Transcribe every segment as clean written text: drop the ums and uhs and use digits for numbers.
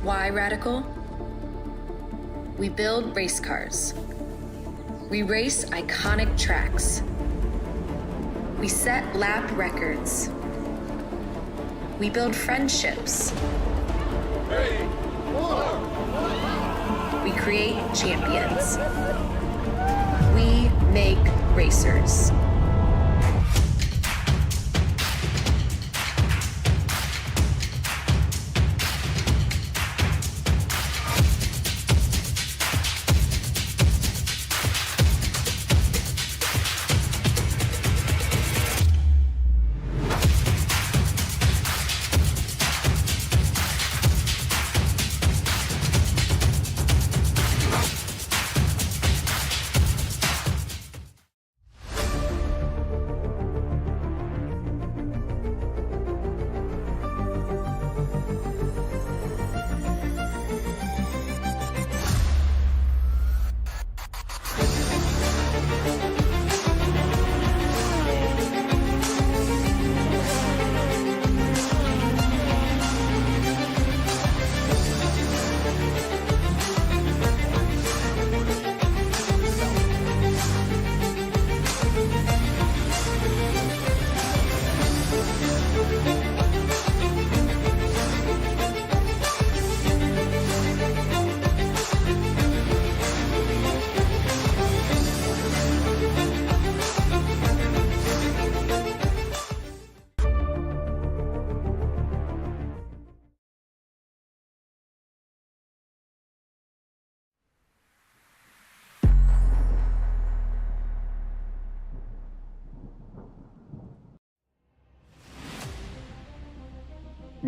Why radical? We build race cars. We race iconic tracks. We set lap records. We build friendships. 3, 4. We create champions. We make racers.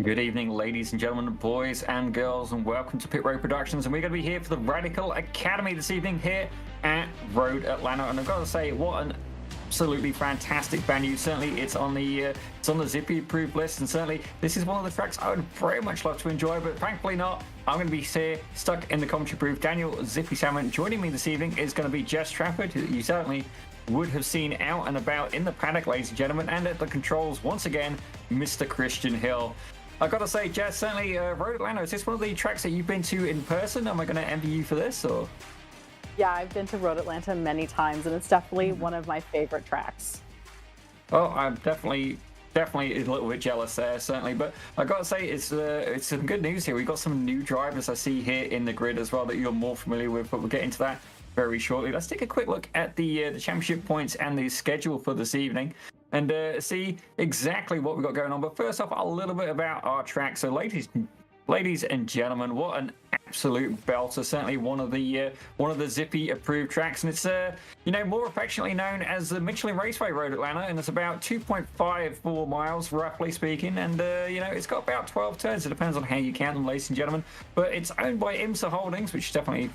Good evening, ladies and gentlemen, boys and girls, and welcome to Pit Road Productions. And we're going to be here for the Radical Academy this evening here at Road Atlanta. And I've got to say, what an absolutely fantastic venue. Certainly, it's on the Zippy approved list, and certainly this is one of the tracks I would very much love to enjoy, but thankfully not. I'm going to be here stuck in the commentary booth. Daniel Zippy Salmon joining me this evening is going to be Jess Trafford, who you certainly would have seen out and about in the paddock, ladies and gentlemen, and at the controls once again, Mr. Christian Hill. I've got to say, Jess, certainly Road Atlanta, is this one of the tracks that you've been to in person? Am I going to envy you for this, or? Yeah, I've been to Road Atlanta many times, and it's definitely one of my favorite tracks. Oh, I'm definitely a little bit jealous there, certainly. But I've got to say, it's some good news here. We've got some new drivers I see here in the grid as well that you're more familiar with, but we'll get into that very shortly. Let's take a quick look at the championship points and the schedule for this evening, and see exactly what we've got going on. But first off, a little bit about our track. So ladies and gentlemen, what an absolute belter. Certainly one of the Zippy approved tracks, and it's more affectionately known as the Michelin Raceway Road Atlanta, and it's about 2.54 miles roughly speaking, and it's got about 12 turns. It depends on how you count them, ladies and gentlemen, but it's owned by IMSA Holdings, which definitely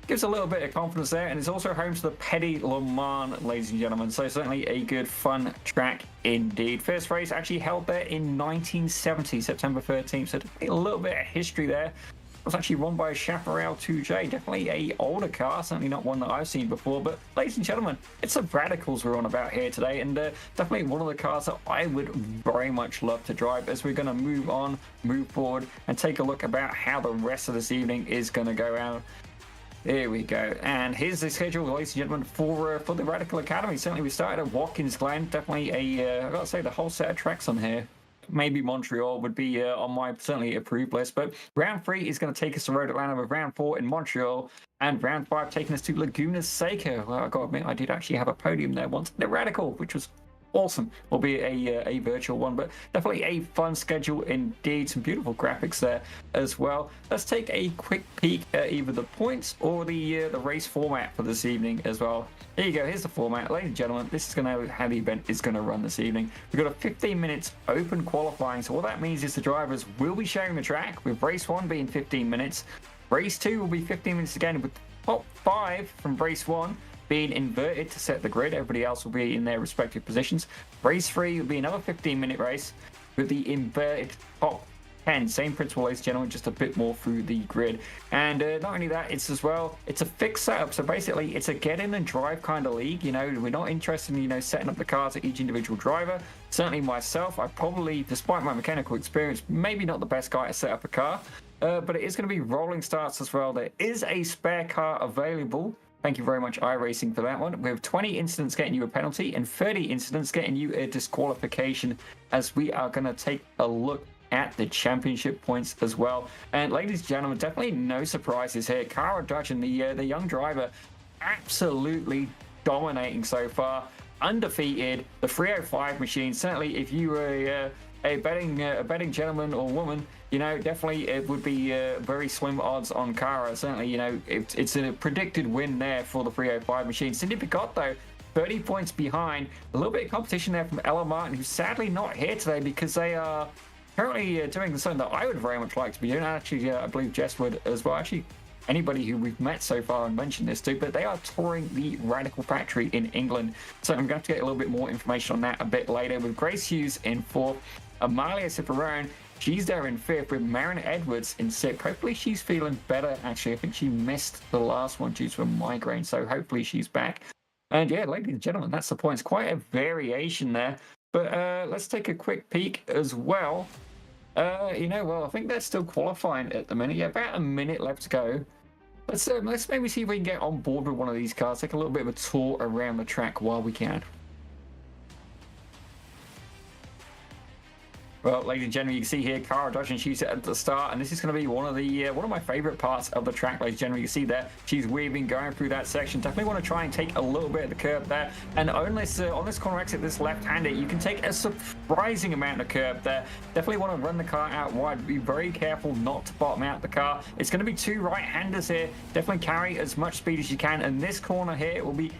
gives a little bit of confidence there, and it's also home to the Petit Le Mans, ladies and gentlemen. So certainly a good, fun track indeed. First race actually held there in 1970, September 13th. So definitely a little bit of history there. It was actually won by a Chaparral 2J, definitely a older car, certainly not one that I've seen before. But ladies and gentlemen, it's the Radicals we're on about here today, and definitely one of the cars that I would very much love to drive as we're going to move forward, and take a look about how the rest of this evening is going to go out. Here we go, and here's the schedule, ladies and gentlemen, for the Radical Academy. Certainly we started at Watkins Glen, definitely I've got to say, the whole set of tracks on here. Maybe Montreal would be on my certainly approved list, but round 3 is going to take us to Road Atlanta, with round 4 in Montreal, and round 5 taking us to Laguna Seca. Well, I've got to admit, I did actually have a podium there once, the Radical, which was awesome, albeit a virtual one, but definitely a fun schedule indeed. Some beautiful graphics there as well. Let's take a quick peek at either the points or the race format for this evening as well. Here you go, here's the format, ladies and gentlemen. This is going to how the event is going to run this evening. We've got a 15 minutes open qualifying, so what that means is the drivers will be sharing the track, with race 1 being 15 minutes, race 2 will be 15 minutes again, with the top 5 from race 1 being inverted to set the grid. Everybody else will be in their respective positions. Race 3 will be another 15-minute race with the inverted top 10. Same principle, ladies and gentlemen, just a bit more through the grid. And not only that, it's a fixed setup. So basically, it's a get in and drive kind of league. We're not interested in, setting up the cars at each individual driver. Certainly myself, I probably, despite my mechanical experience, maybe not the best guy to set up a car. but it is going to be rolling starts as well. There is a spare car available. Thank you very much, iRacing, for that one. We have 20 incidents getting you a penalty and 30 incidents getting you a disqualification, as we are going to take a look at the championship points as well. And ladies and gentlemen, definitely no surprises here. Cara Dutton, the young driver, absolutely dominating so far, undefeated. The 305 machine, certainly if you were a betting gentleman or woman, you know, definitely it would be very slim odds on Cara. Certainly, you know, it's a predicted win there for the 305 machine. Cindy Picot, though, 30 points behind. A little bit of competition there from Ella Martin, who's sadly not here today because they are currently doing something that I would very much like to be doing. Actually, I believe Jess would as well. Actually, anybody who we've met so far and mentioned this to, but they are touring the Radical Factory in England. So I'm going to have to get a little bit more information on that a bit later, with Grace Hughes in fourth, Amalia Ciparone, she's there in fifth, with Marin Edwards in sixth. Hopefully she's feeling better, actually. I think she missed the last one due to a migraine, so hopefully she's back. And yeah, ladies and gentlemen, that's the points. Quite a variation there. But let's take a quick peek as well. You know, well, I think they're still qualifying at the minute. Yeah, about a minute left to go. Let's maybe see if we can get on board with one of these cars, take a little bit of a tour around the track while we can. Well, ladies and gentlemen, you can see here Cara Dutton, she's at the start, and this is going to be one of my favorite parts of the track, ladies and gentlemen. You can see there, she's weaving, going through that section. Definitely want to try and take a little bit of the curb there. And on this corner exit, this left-hander, you can take a surprising amount of curb there. Definitely want to run the car out wide. Be very careful not to bottom out the car. It's going to be two right-handers here. Definitely carry as much speed as you can. And this corner here, it will be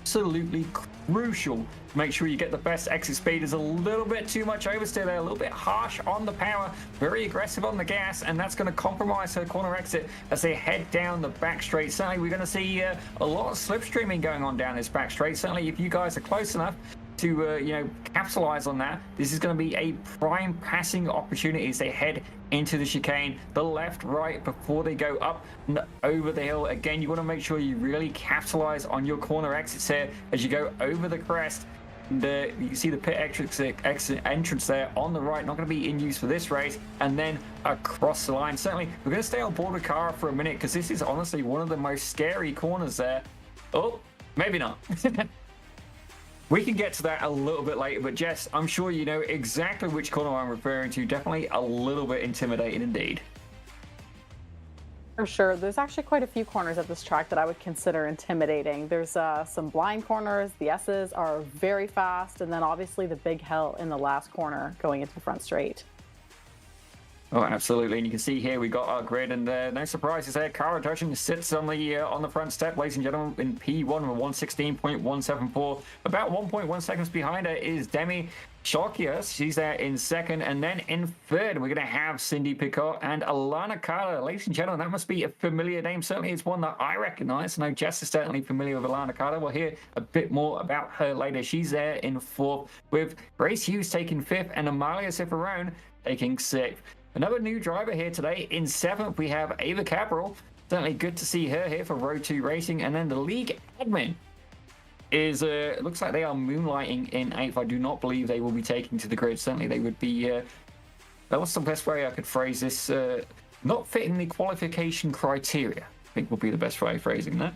absolutely crucial to make sure you get the best exit speed. There's a little bit too much oversteer there, a little bit harsh on the power, very aggressive on the gas, and that's going to compromise her corner exit as they head down the back straight. Certainly we're going to see a lot of slipstreaming going on down this back straight. Certainly if you guys are close enough to you know, capitalize on that, this is going to be a prime passing opportunity as they head into the chicane, the left, right, before they go up and over the hill. Again, you want to make sure you really capitalize on your corner exits here as you go over the crest. And, you can see the pit entrance there on the right, not going to be in use for this race, and then across the line. Certainly we're going to stay on board with Cara for a minute because this is honestly one of the most scary corners there. Oh, maybe not. We can get to that a little bit later, but Jess, I'm sure you know exactly which corner I'm referring to. Definitely a little bit intimidating indeed. For sure. There's actually quite a few corners at this track that I would consider intimidating. There's some blind corners. The S's are very fast, and then obviously the big hill in the last corner going into the front straight. Oh, absolutely. And you can see here we got our grid, and no surprises there. Cara Dutton sits on the front step, ladies and gentlemen, in P1 with 116.174. About 1.1 seconds behind her is Demi Shalkias. She's there in second, and then in third we're going to have Cindy Picot and Alana Carter. Ladies and gentlemen, that must be a familiar name. Certainly it's one that I recognize. I know Jess is certainly familiar with Alana Carter. We'll hear a bit more about her later. She's there in fourth, with Grace Hughes taking fifth and Amalia Ciparone taking sixth. Another new driver here today. In seventh, we have Ava Cabral. Certainly good to see her here for Road 2 Racing. And then the league admin is, it looks like they are moonlighting in eighth. I do not believe they will be taking to the grid. Certainly they would be, that was the best way I could phrase this, not fitting the qualification criteria, I think would be the best way of phrasing that.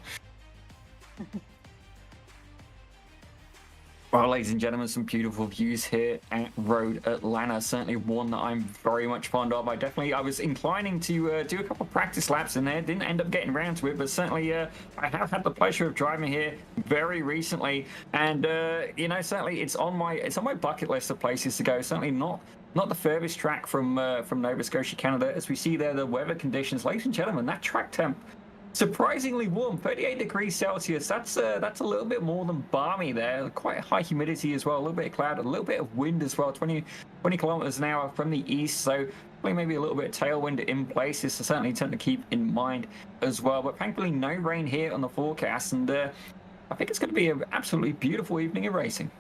Well, ladies and gentlemen, some beautiful views here at Road Atlanta. Certainly one that I'm very much fond of. I was inclining to do a couple of practice laps in there. Didn't end up getting around to it, but certainly I have had the pleasure of driving here very recently. And you know, certainly it's on my bucket list of places to go. Certainly not the furthest track from Nova Scotia, Canada. As we see there, the weather conditions, ladies and gentlemen, that track temp, surprisingly warm, 38 degrees Celsius. That's a little bit more than balmy there. Quite high humidity as well, a little bit of cloud, a little bit of wind as well, 20 kilometers an hour from the east. So maybe a little bit of tailwind in places, so certainly something to keep in mind as well. But thankfully no rain here on the forecast, and I think it's going to be an absolutely beautiful evening of racing.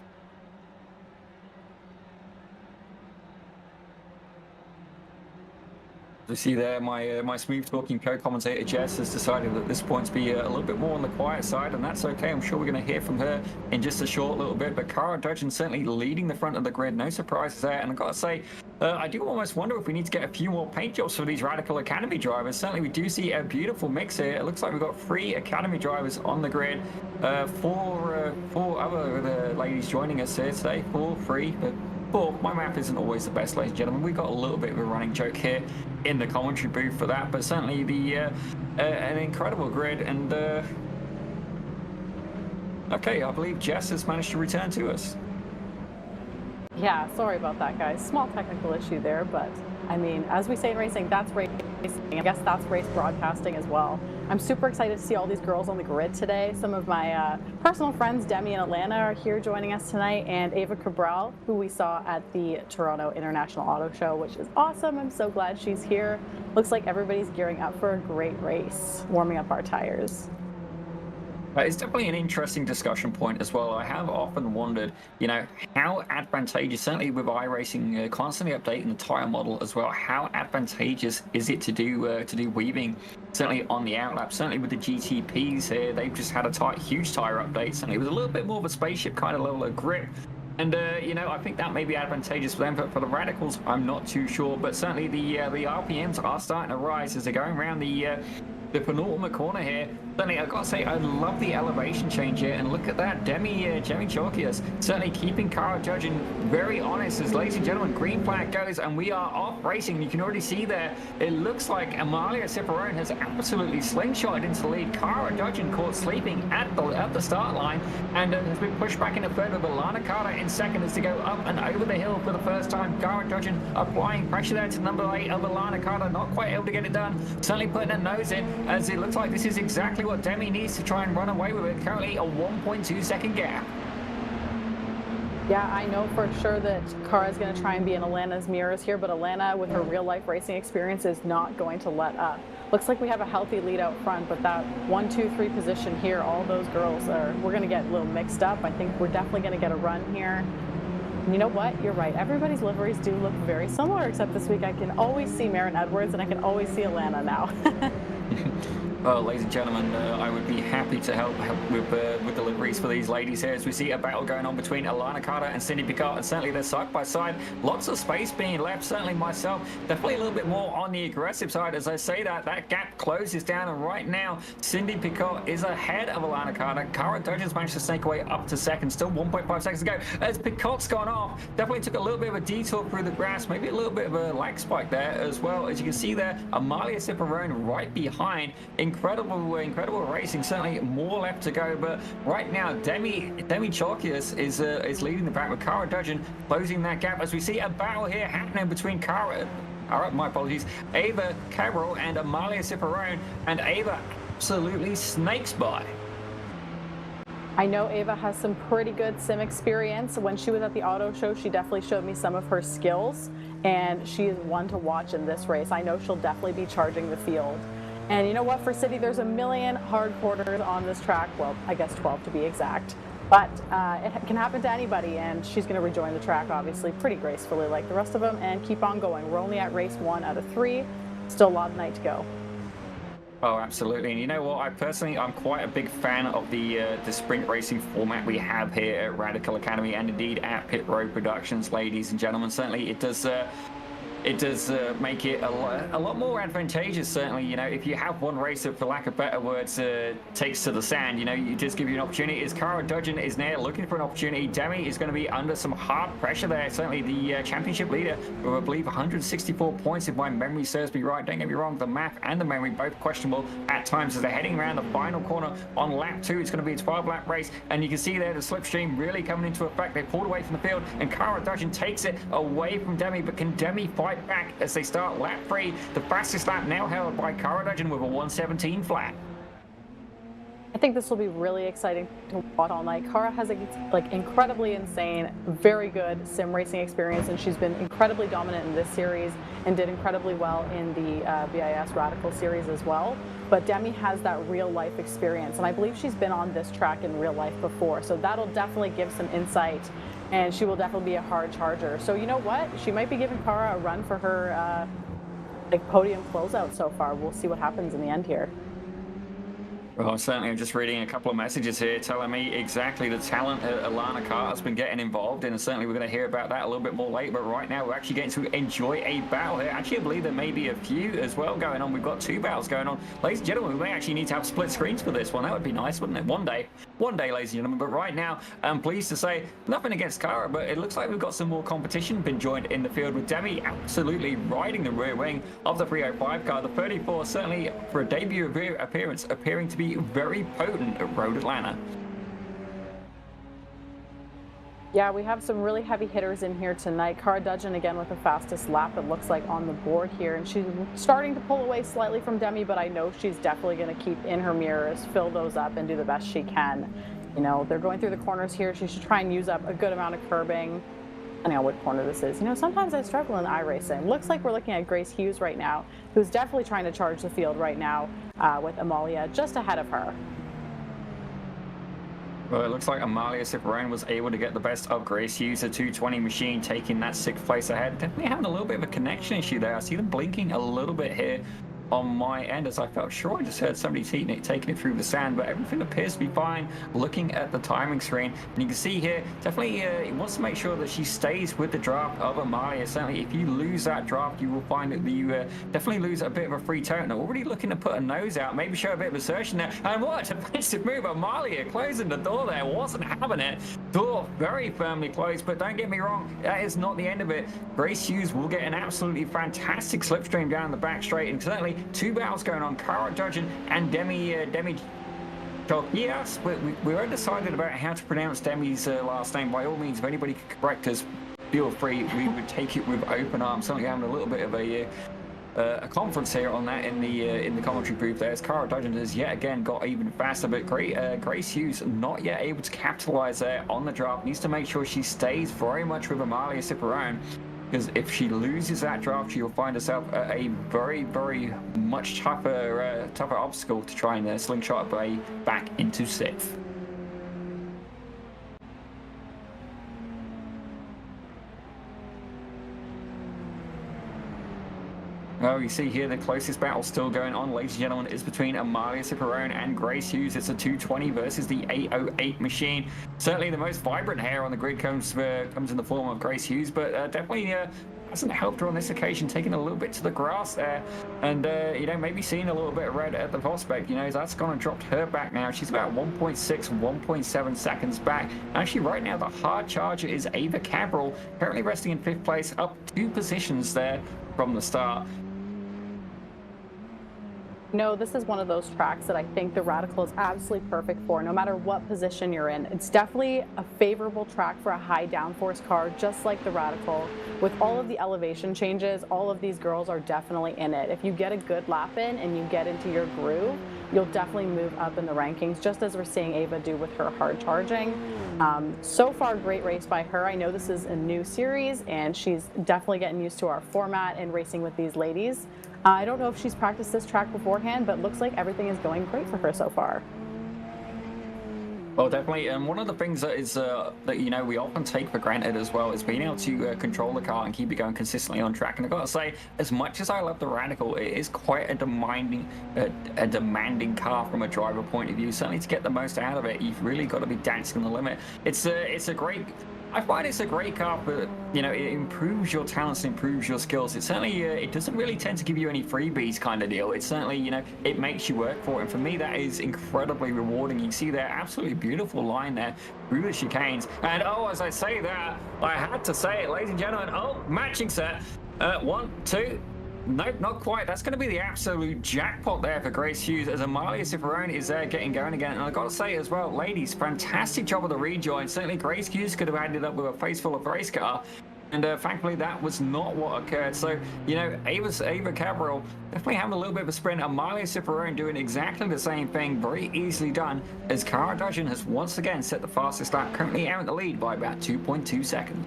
You see there, my smooth-talking co-commentator Jess has decided at this point to be a little bit more on the quiet side, and that's okay. I'm sure we're going to hear from her in just a short little bit. But Cara Dudgeon certainly leading the front of the grid. No surprises there. And I've got to say, I do almost wonder if we need to get a few more paint jobs for these Radical Academy drivers. Certainly, we do see a beautiful mix here. It looks like we've got 3 Academy drivers on the grid. 4 other ladies joining us here today. 4, 3, but 4. My math isn't always the best, ladies and gentlemen. We've got a little bit of a running joke here in the commentary booth for that, but certainly an incredible grid. And okay, I believe Jess has managed to return to us. Yeah, sorry about that, guys. Small technical issue there, but I mean, as we say in racing, that's racing. I guess that's race broadcasting as well. I'm super excited to see all these girls on the grid today. Some of my personal friends, Demi and Atlanta, are here joining us tonight, and Ava Cabral, who we saw at the Toronto International Auto Show, which is awesome. I'm so glad she's here. Looks like everybody's gearing up for a great race, warming up our tires. It's definitely an interesting discussion point as well. I have often wondered, how advantageous, certainly with iRacing constantly updating the tire model as well, how advantageous is it to do weaving, certainly on the outlap, certainly with the GTPs here. They've just had a huge tire update, certainly it was a little bit more of a spaceship kind of level of grip. And, I think that may be advantageous for them, but for the Radicals, I'm not too sure. But certainly the RPMs are starting to rise as they're going around the penultimate corner here. Certainly, I've got to say, I love the elevation change here, and look at that, Demi Chalkias certainly keeping Cara Dudgeon very honest as, ladies and gentlemen, green flag goes, and we are off racing. You can already see there, it looks like Amalia Ciparone has absolutely slingshotted into the lead. Cara Dudgeon caught sleeping at the start line, and has been pushed back into third with Alana Carter in second as they go up and over the hill for the first time. Cara Dudgeon applying pressure there to number 8 of Alana Carter, not quite able to get it done, certainly putting her nose in, as it looks like this is exactly what Demi needs to try and run away with it. Currently a 1.2 second gap. Yeah, I know for sure that Cara is going to try and be in Alana's mirrors here, but Alana, with her real-life racing experience, is not going to let up. Looks like we have a healthy lead out front, but that 1, 2, 3 position here, all those girls we're going to get a little mixed up. I think we're definitely going to get a run here. And you know what? You're right. Everybody's liveries do look very similar, except this week I can always see Marin Edwards and I can always see Alana now. Well, ladies and gentlemen, I would be happy to help with the liveries for these ladies here, as we see a battle going on between Alana Carter and Cindy Picard, and certainly they're side by side. Lots of space being left. Certainly myself, definitely a little bit more on the aggressive side. As I say that gap closes down, and right now Cindy Picard is ahead of Alana Carter. Cara Dudgeon's managed to snake away up to second. Still 1.5 seconds to go. As Picard's gone off, definitely took a little bit of a detour through the grass, maybe a little bit of a lag spike there as well. As you can see there, Amalia Ciparone right behind. Incredible racing. Certainly more left to go, but right now Demi Chalkias is leading the pack with Cara Dudgeon closing that gap, as we see a battle here happening between Ava Cabral and Amalia Ciparone, and Ava absolutely snakes by. I know Ava has some pretty good sim experience. When she was at the auto show, she definitely showed me some of her skills, and she is one to watch in this race. I know she'll definitely be charging the field. And you know what, for City, there's a million hard corners on this track. Well, I guess 12 to be exact. But it can happen to anybody, and she's going to rejoin the track, obviously, pretty gracefully like the rest of them, and keep on going. We're only at race 1 out of 3. Still a lot of night to go. Oh, absolutely. And you know what? I'm quite a big fan of the sprint racing format we have here at Radical Academy, and indeed at Pit Road Productions, ladies and gentlemen. Certainly it does make it a lot more advantageous. Certainly, if you have one racer, for lack of better words, takes to the sand, you just give you an opportunity. As Cara Dudgeon is there looking for an opportunity, Demi is going to be under some hard pressure there. Certainly the championship leader with, I believe, 164 points, if my memory serves me right. Don't get me wrong, the math and the memory both questionable at times, as they're heading around the final corner on lap 2. It's going to be a 12-lap race, and you can see there the slipstream really coming into effect. They pulled away from the field, and Cara Dudgeon takes it away from Demi, but can Demi fight back as they start lap 3? The fastest lap now held by Cara Dudgeon with a 1:17 flat. I think this will be really exciting to watch all night. Cara has incredibly insane, very good sim racing experience, and she's been incredibly dominant in this series and did incredibly well in the BIS Radical series as well. But Demi has that real life experience, and I believe she's been on this track in real life before, so that'll definitely give some insight, and she will definitely be a hard charger. So you know what? She might be giving Cara a run for her like podium closeout so far. We'll see what happens in the end here. Well, certainly, I'm just reading a couple of messages here telling me exactly the talent Alana Carter's been getting involved in, and certainly we're going to hear about that a little bit more later. But right now, we're actually getting to enjoy a battle here. Actually, I believe there may be a few as well going on. We've got 2 battles going on. Ladies and gentlemen, we may actually need to have split screens for this one. That would be nice, wouldn't it? One day, ladies and gentlemen. But right now, I'm pleased to say, nothing against Cara, but it looks like we've got some more competition been joined in the field with Demi absolutely riding the rear wing of the 305 car. The 34 certainly, for a debut appearance, appearing to be very potent at Road Atlanta. Yeah, we have some really heavy hitters in here tonight. Cara Dudgeon again with the fastest lap, it looks like, on the board here. And she's starting to pull away slightly from Demi, but I know she's definitely going to keep in her mirrors, fill those up, and do the best she can. You know, they're going through the corners here. She should try and use up a good amount of curbing. I know what corner this is. You know, sometimes I struggle in iRacing. Looks like we're looking at Grace Hughes right now, who's definitely trying to charge the field right now with Amalia just ahead of her. Well, it looks like Amalia Ciparone was able to get the best of Grace Hughes, a 220 machine, taking that 6th place ahead. Definitely having a little bit of a connection issue there. I see them blinking a little bit here on my end, as I felt sure I just heard somebody taking it through the sand, but everything appears to be fine. Looking at the timing screen, and you can see here, definitely he wants to make sure that she stays with the draft of Amalia. Certainly, if you lose that draft, you will find that you definitely lose a bit of a free turn. Already looking to put a nose out, maybe show a bit of assertion there. And what a defensive move! Amalia closing the door there, wasn't having it. Door very firmly closed, but don't get me wrong, that is not the end of it. Grace Hughes will get an absolutely fantastic slipstream down the back straight, and certainly 2 battles going on, Cara Dudgeon and Demi Yes, we're undecided about how to pronounce Demi's last name. By all means, if anybody could correct us, feel free. We would take it with open arms. Certainly having a little bit of a conference here on that in the commentary booth there, as Cara Dudgeon has yet again got even faster, but Grace Hughes not yet able to capitalize there on the draft. Needs to make sure she stays very much with Amalia Ciparone, because if she loses that draft, she'll find herself a very, very much tougher obstacle to try and slingshot her way back into 6th. Well, you see here the closest battle still going on, ladies and gentlemen, is between Amalia Ciparone and Grace Hughes. It's a 220 versus the 808 machine. Certainly the most vibrant hair on the grid comes in the form of Grace Hughes, but definitely hasn't helped her on this occasion, taking a little bit to the grass there, and you know, maybe seeing a little bit of red at the prospect. You know, that's gone and dropped her back now. She's about 1.6, 1.7 seconds back. Actually, right now the hard charger is Ava Cabral, currently resting in 5th place, up 2 positions there from the start. No, this is one of those tracks that I think the Radical is absolutely perfect for, no matter what position you're in. It's definitely a favorable track for a high downforce car, just like the Radical. With all of the elevation changes, all of these girls are definitely in it. If you get a good lap in and you get into your groove, you'll definitely move up in the rankings, just as we're seeing Ava do with her hard charging. So far, great race by her. I know this is a new series, and she's definitely getting used to our format and racing with these ladies. I don't know if she's practiced this track beforehand, but looks like everything is going great for her so far. Well, definitely, and one of the things that is that, you know, we often take for granted as well is being able to control the car and keep it going consistently on track. And I've got to say, as much as I love the Radical, it is quite a demanding car from a driver point of view. Certainly, to get the most out of it, you've really got to be dancing on the limit. It's a great. I find it's a great car, but you know, it improves your talents, improves your skills. It certainly it doesn't really tend to give you any freebies kind of deal. It's certainly, you know, it makes you work for it, and for me that is incredibly rewarding. You can see that absolutely beautiful line there through the chicanes, and oh, as I say that, I had to say it, ladies and gentlemen. Oh, matching set, 1, 2. Nope, not quite. That's going to be the absolute jackpot there for Grace Hughes, as Amalia Ciparone is there getting going again. And I've got to say as well, ladies, fantastic job of the rejoin. Certainly Grace Hughes could have ended up with a face full of race car, and thankfully that was not what occurred. So, you know, Ava Cabral definitely having a little bit of a sprint. Amalia Ciparone doing exactly the same thing, very easily done, as Cara Dudgeon has once again set the fastest lap, currently out in the lead by about 2.2 seconds.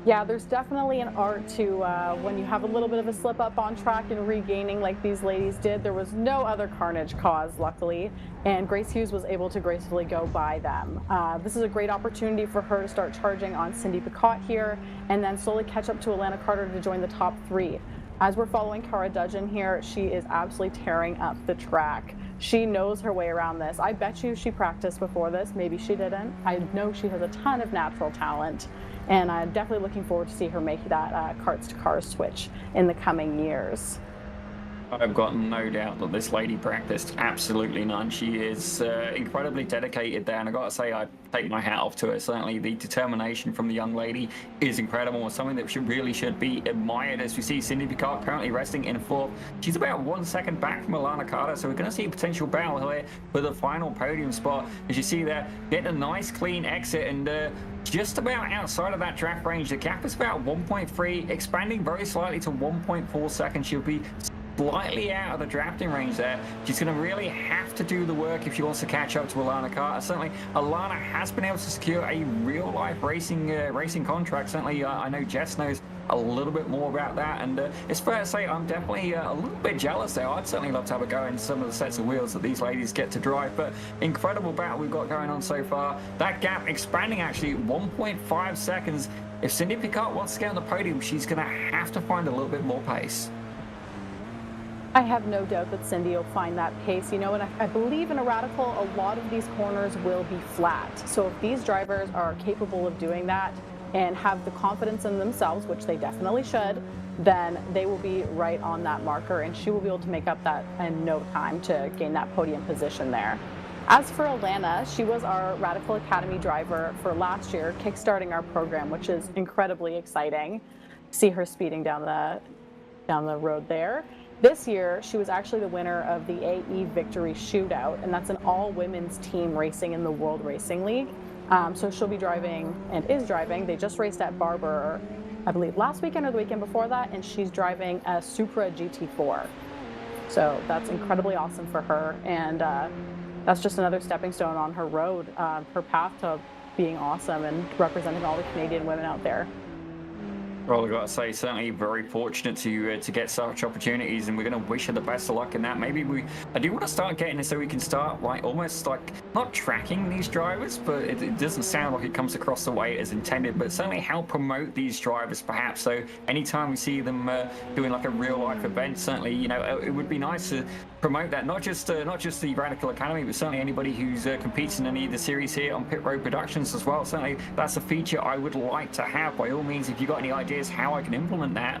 Yeah, there's definitely an art to when you have a little bit of a slip up on track and regaining like these ladies did. There was no other carnage caused, luckily, and Grace Hughes was able to gracefully go by them. This is a great opportunity for her to start charging on Cindy Picot here, and then slowly catch up to Alana Carter to join the top 3. As we're following Cara Dudgeon here, she is absolutely tearing up the track. She knows her way around this. I bet you she practiced before this. Maybe she didn't. I know she has a ton of natural talent, and I'm definitely looking forward to see her make that karts to cars switch in the coming years. I've got no doubt that this lady practiced absolutely none. She is incredibly dedicated there, and I've got to say, I take my hat off to her. Certainly the determination from the young lady is incredible, and something that really should be admired. As we see Cindy Picard currently resting in fourth. She's about 1 second back from Alana Carter, so we're going to see a potential battle here for the final podium spot. As you see there, getting a nice clean exit, and just about outside of that draft range. The gap is about 1.3, expanding very slightly to 1.4 seconds. She'll be slightly out of the drafting range there. She's going to really have to do the work if she wants to catch up to Alana Carter. Certainly, Alana has been able to secure a real-life racing contract. Certainly, I know Jess knows a little bit more about that, and it's fair to say I'm definitely a little bit jealous there. I'd certainly love to have a go in some of the sets of wheels that these ladies get to drive, but incredible battle we've got going on so far. That gap expanding actually 1.5 seconds. If Cindy Picard wants to get on the podium, she's going to have to find a little bit more pace. I have no doubt that Cindy will find that pace, you know, and I believe in a Radical, a lot of these corners will be flat. So if these drivers are capable of doing that and have the confidence in themselves, which they definitely should, then they will be right on that marker, and she will be able to make up that in no time to gain that podium position there. As for Alana, she was our Radical Academy driver for last year, kickstarting our program, which is incredibly exciting. See her speeding down the road there. This year, she was actually the winner of the AE Victory Shootout, and that's an all-women's team racing in the World Racing League. So she'll be driving, and is driving. They just raced at Barber, I believe, last weekend or the weekend before that, and she's driving a Supra GT4. So that's incredibly awesome for her, and that's just another stepping stone on her road, her path to being awesome and representing all the Canadian women out there. Well, I've got to say, certainly very fortunate to get such opportunities, and we're going to wish her the best of luck in that. Maybe I do want to start getting this so we can start like almost like not tracking these drivers, but it doesn't sound like it comes across the way as intended, but certainly help promote these drivers perhaps. So anytime we see them doing like a real life event, certainly, you know, it would be nice to promote that, not just the Radical Academy, but certainly anybody who's competes in any of the series here on Pit Road Productions as well. Certainly that's a feature I would like to have. By all means, if you've got any ideas how I can implement that,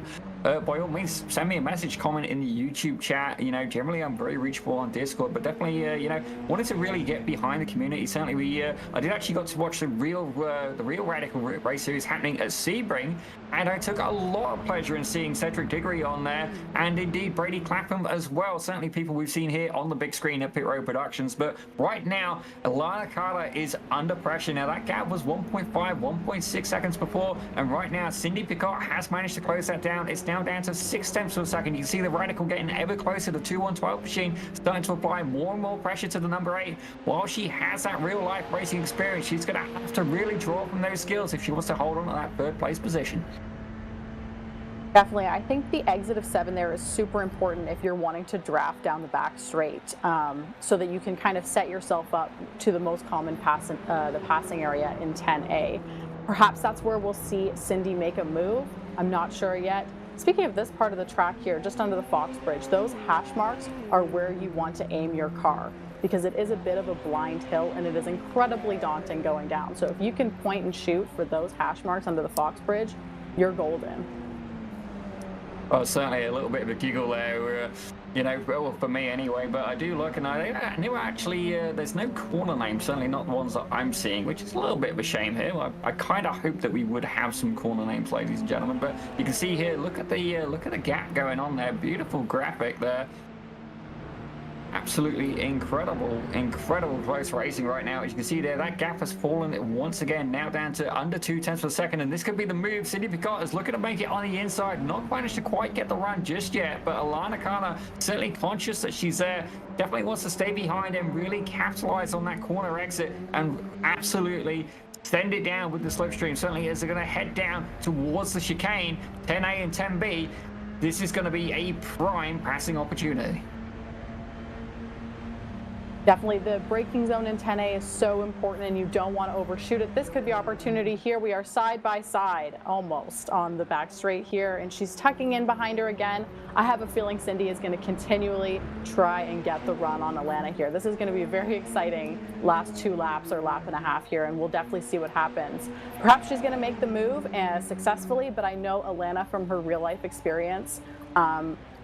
by all means, send me a message, comment in the YouTube chat. You know, generally I'm very reachable on Discord, but definitely, you know, wanted to really get behind the community. Certainly, I did actually got to watch the real Radical race series happening at Sebring, and I took a lot of pleasure in seeing Cedric Diggory on there, and indeed Brady Clapham as well. Certainly people we've seen here on the big screen at Pit Road Productions. But right now, Alana Carter is under pressure. Now that gap was 1.5, 1.6 seconds before, and right now Cindy Picard has managed to close that down. It's now down to 0.6 of a second. You can see the Radical getting ever closer. The 2-1-12 machine starting to apply more and more pressure to the number 8. While she has that real life racing experience, she's going to have to really draw from those skills if she wants to hold on to that third place position. Definitely. I think the exit of 7 there is super important if you're wanting to draft down the back straight, so that you can kind of set yourself up to the most common the passing area in 10A. Perhaps that's where we'll see Cindy make a move. I'm not sure yet. Speaking of this part of the track here, just under the Fox Bridge, those hash marks are where you want to aim your car, because it is a bit of a blind hill and it is incredibly daunting going down. So if you can point and shoot for those hash marks under the Fox Bridge, you're golden. Well, certainly a little bit of a giggle there, you know, well, for me anyway, but I do look, and I knew actually there's no corner names, certainly not the ones that I'm seeing, which is a little bit of a shame here. I kind of hope that we would have some corner names, ladies and gentlemen, but you can see here, look at the gap going on there. Beautiful graphic there. Absolutely incredible close racing right now. As you can see there, that gap has fallen once again, now down to under 0.2 of a second, and this could be the move. Cindy Picard is looking to make it on the inside, not managed to quite get the run just yet, but Alana Carter certainly conscious that she's there, definitely wants to stay behind and really capitalize on that corner exit and absolutely send it down with the slipstream. Certainly as they're going to head down towards the chicane, 10A and 10B, this is going to be a prime passing opportunity. Definitely the braking zone in 10A is so important and you don't want to overshoot it. This could be opportunity here. We are side by side almost on the back straight here and she's tucking in behind her again. I have a feeling Cindy is going to continually try and get the run on Alana here. This is going to be a very exciting last 2 laps or lap and a half here and we'll definitely see what happens. Perhaps she's going to make the move successfully, but I know Alana from her real life experience,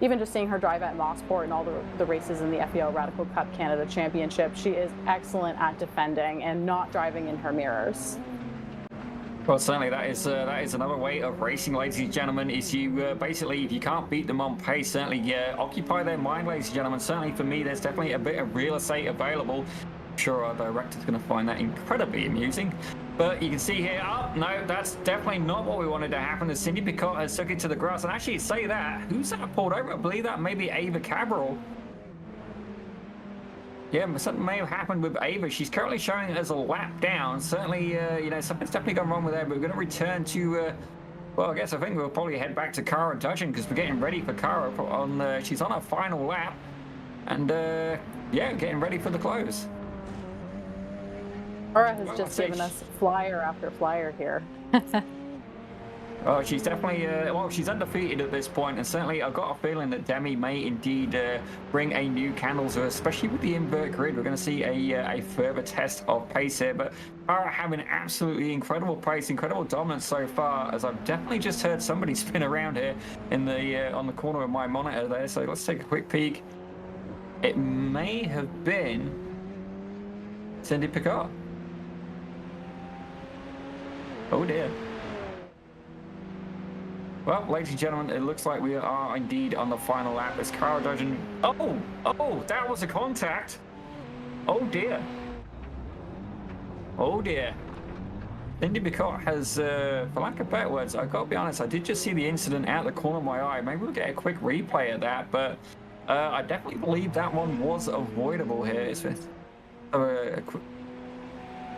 even just seeing her drive at Motorsport and all the races in the FEO Radical Cup Canada Championship, she is excellent at defending and not driving in her mirrors. Well, certainly that is another way of racing, ladies and gentlemen, is you basically, if you can't beat them on pace, certainly occupy their mind, ladies and gentlemen. Certainly for me, there's definitely a bit of real estate available. I'm sure our director's going to find that incredibly amusing. But you can see here, oh, no, that's definitely not what we wanted to happen. As Cindy Picot has took it to the grass. And actually, say that, who's that pulled over? I believe that may be Ava Cabral. Yeah, something may have happened with Ava. She's currently showing it as a lap down. Certainly, you know, something's definitely gone wrong with her. But we're going to return to, well, I think we'll probably head back to Cara Dudgeon because we're getting ready for Cara. She's on her final lap. And, yeah, getting ready for the close. Cara has just given us flyer after flyer here. Oh, she's definitely, well, she's undefeated at this point, and certainly I've got a feeling that Demi may indeed bring a new candle to her, especially with the invert grid. We're going to see a further test of pace here, but Cara having absolutely incredible pace, incredible dominance so far, as I've definitely just heard somebody spin around here in the on the corner of my monitor there, so let's take a quick peek. It may have been Cindy Picot. Oh dear. Well, ladies and gentlemen, it looks like we are indeed on the final lap as Cara Dudgeon. Oh, that was a contact. Oh dear. Oh dear. Cindy Picot has, for lack of better words, I've got to be honest, I did just see the incident out the corner of my eye. Maybe we'll get a quick replay of that, but I definitely believe that one was avoidable here.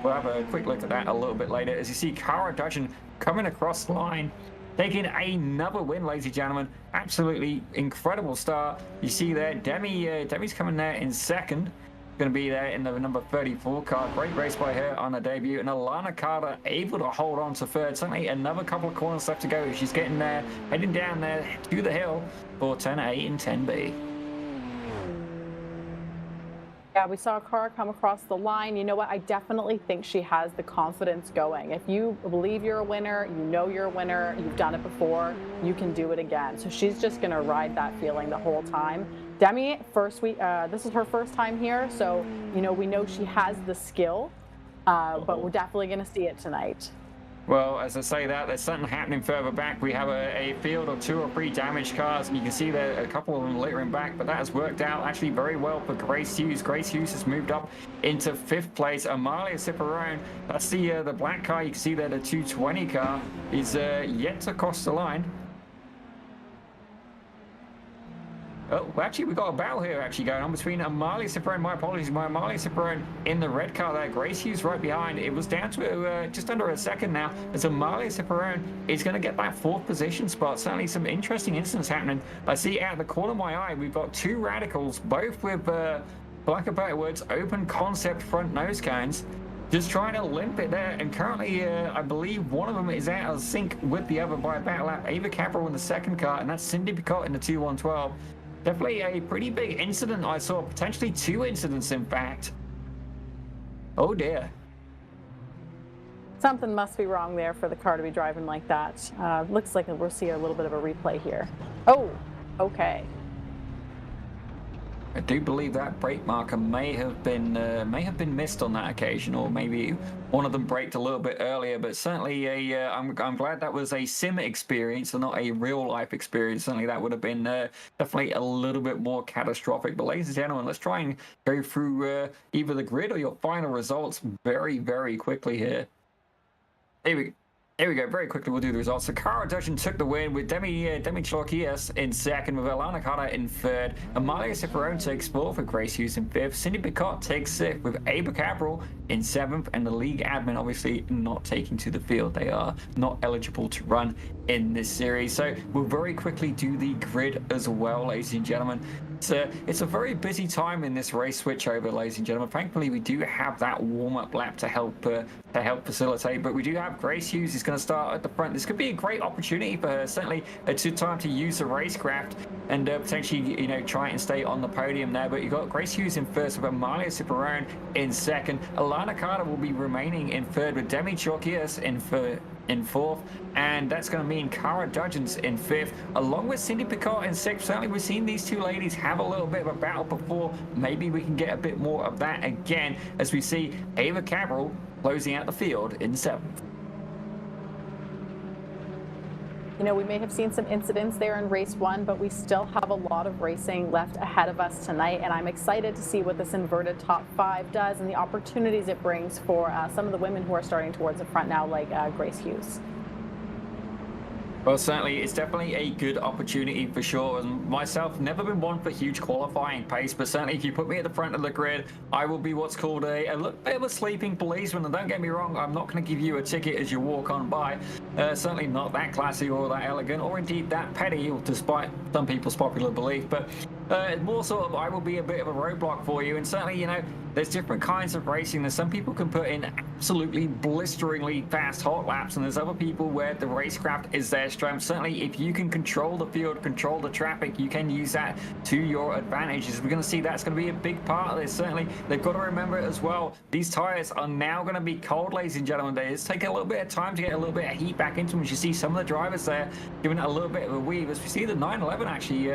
We'll have a quick look at that a little bit later. As you see, Cara Dudgeon coming across the line, taking another win, ladies and gentlemen. Absolutely incredible start. You see there, Demi's coming there in second. Going to be there in the number 34 car. Great race by her on her debut. And Alana Carter able to hold on to third. Certainly another couple of corners left to go. She's getting there, heading down there to the hill for 10A and 10B. Yeah, we saw Cara come across the line. You know what? I definitely think she has the confidence going. If you believe you're a winner, you know you're a winner, you've done it before, you can do it again. So she's just going to ride that feeling the whole time. Demi, this is her first time here, so you know we know she has the skill, but we're definitely going to see it tonight. Well, as I say that, there's something happening further back. We have a field of 2 or 3 damaged cars, and you can see there a couple of them littering back, but that has worked out actually very well for Grace Hughes. Grace Hughes has moved up into 5th place. Amalia Ciparone, that's the black car. You can see there the 220 car is yet to cross the line. Oh, actually, we've got a battle here actually going on between Amalia Ciparone, my apologies, Amalia Ciparone in the red car there. Grace Hughes right behind. It was down to just under a second now as Amalia Ciparone is going to get that 4th position spot. Certainly some interesting incidents happening. I see out of the corner of my eye, we've got 2 radicals, both with, for lack of better words, open concept front nose cones. Just trying to limp it there, and currently I believe one of them is out of sync with the other by about a lap. Ava Cabral in the 2nd car, and that's Cindy Picot in the 2-1-12. Definitely a pretty big incident I saw, potentially 2 incidents in fact. Oh dear. Something must be wrong there for the car to be driving like that. Looks like we'll see a little bit of a replay here. Oh, okay. I do believe that brake marker may have been missed on that occasion, or maybe one of them braked a little bit earlier. But certainly, I'm glad that was a sim experience and not a real life experience. Certainly, that would have been definitely a little bit more catastrophic. But ladies and gentlemen, let's try and go through either the grid or your final results very, very quickly here. Here we go. Very quickly, we'll do the results. So Cara Dudgeon took the win with Demi Chalkias in 2nd, with Alana Carter in 3rd. Amalia Ciparone takes 4th, with Grace Hughes in 5th. Cindy Picot takes 6th, with Ava Cabral in 7th. And the league admin obviously not taking to the field. They are not eligible to run in this series. So we'll very quickly do the grid as well, ladies and gentlemen. It's a very busy time in this race switchover, ladies and gentlemen. Thankfully, we do have that warm-up lap to help facilitate. But we do have Grace Hughes is going to start at the front. This could be a great opportunity for her. Certainly, it's a time to use the racecraft and potentially, try and stay on the podium there. But you've got Grace Hughes in first, with Amalia Ciparone in second. Alana Carter will be remaining in third, with Demi Chorkias in fourth, and that's going to mean Cara Dudgeon's in fifth, along with Cindy Picot in sixth. Certainly, we've seen these two ladies have a little bit of a battle before. Maybe we can get a bit more of that again as we see Ava Cabral closing out the field in seventh. We may have seen some incidents there in race one, but we still have a lot of racing left ahead of us tonight, and I'm excited to see what this inverted top five does and the opportunities it brings for some of the women who are starting towards the front now, like Grace Hughes. Well, certainly, it's definitely a good opportunity for sure. And myself, never been one for huge qualifying pace, but certainly if you put me at the front of the grid, I will be what's called a little bit of a sleeping policeman. And don't get me wrong, I'm not going to give you a ticket as you walk on by. Certainly not that classy or that elegant, or indeed that petty, despite some people's popular belief. But more sort of, I will be a bit of a roadblock for you. And certainly, there's different kinds of racing. There's some people can put in absolutely blisteringly fast hot laps, and there's other people where the racecraft is their strength. Certainly, if you can control the field, control the traffic, you can use that to your advantages. We're going to see that's going to be a big part of this. Certainly, they've got to remember as well, these tires are now going to be cold, ladies and gentlemen. It's taking a little bit of time to get a little bit of heat back into them. As you see some of the drivers there giving it a little bit of a weave, as we see the 911 actually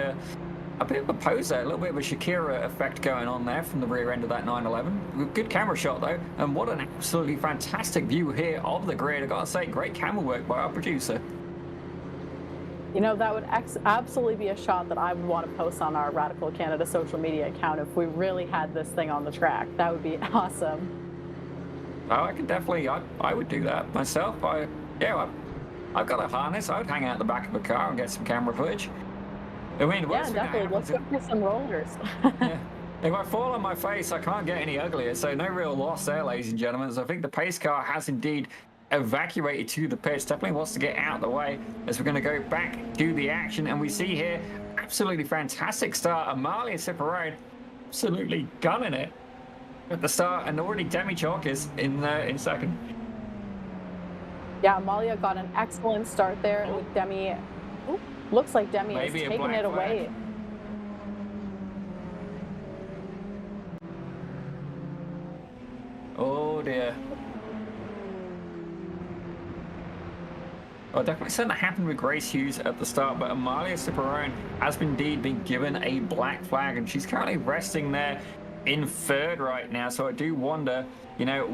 a bit of a pose there, a little bit of a Shakira effect going on there from the rear end of that 911. Good camera shot though, and what an absolutely fantastic view here of the grid. I gotta say, great camera work by our producer. That would absolutely be a shot that I would want to post on our Radical Canada social media account if we really had this thing on the track. That would be awesome. Oh, I could definitely, I would do that myself. I've got a harness. I would hang out the back of a car and get some camera footage. I mean, yeah, definitely. Let's go for some rollers. Yeah. If I fall on my face, I can't get any uglier, so no real loss there, ladies and gentlemen. So I think the pace car has indeed evacuated to the pits. Definitely wants to get out of the way as we're going to go back to the action. And we see here, absolutely fantastic start. Amalia Ciparone absolutely gunning it at the start, and already Demi Chalk is in second. Yeah, Amalia got an excellent start there with Demi. Ooh, looks like Demi is taking it away. Oh dear. Well, definitely something that happened with Grace Hughes at the start, but Amalia Ciparone has indeed been given a black flag, and she's currently resting there in third right now. So I do wonder,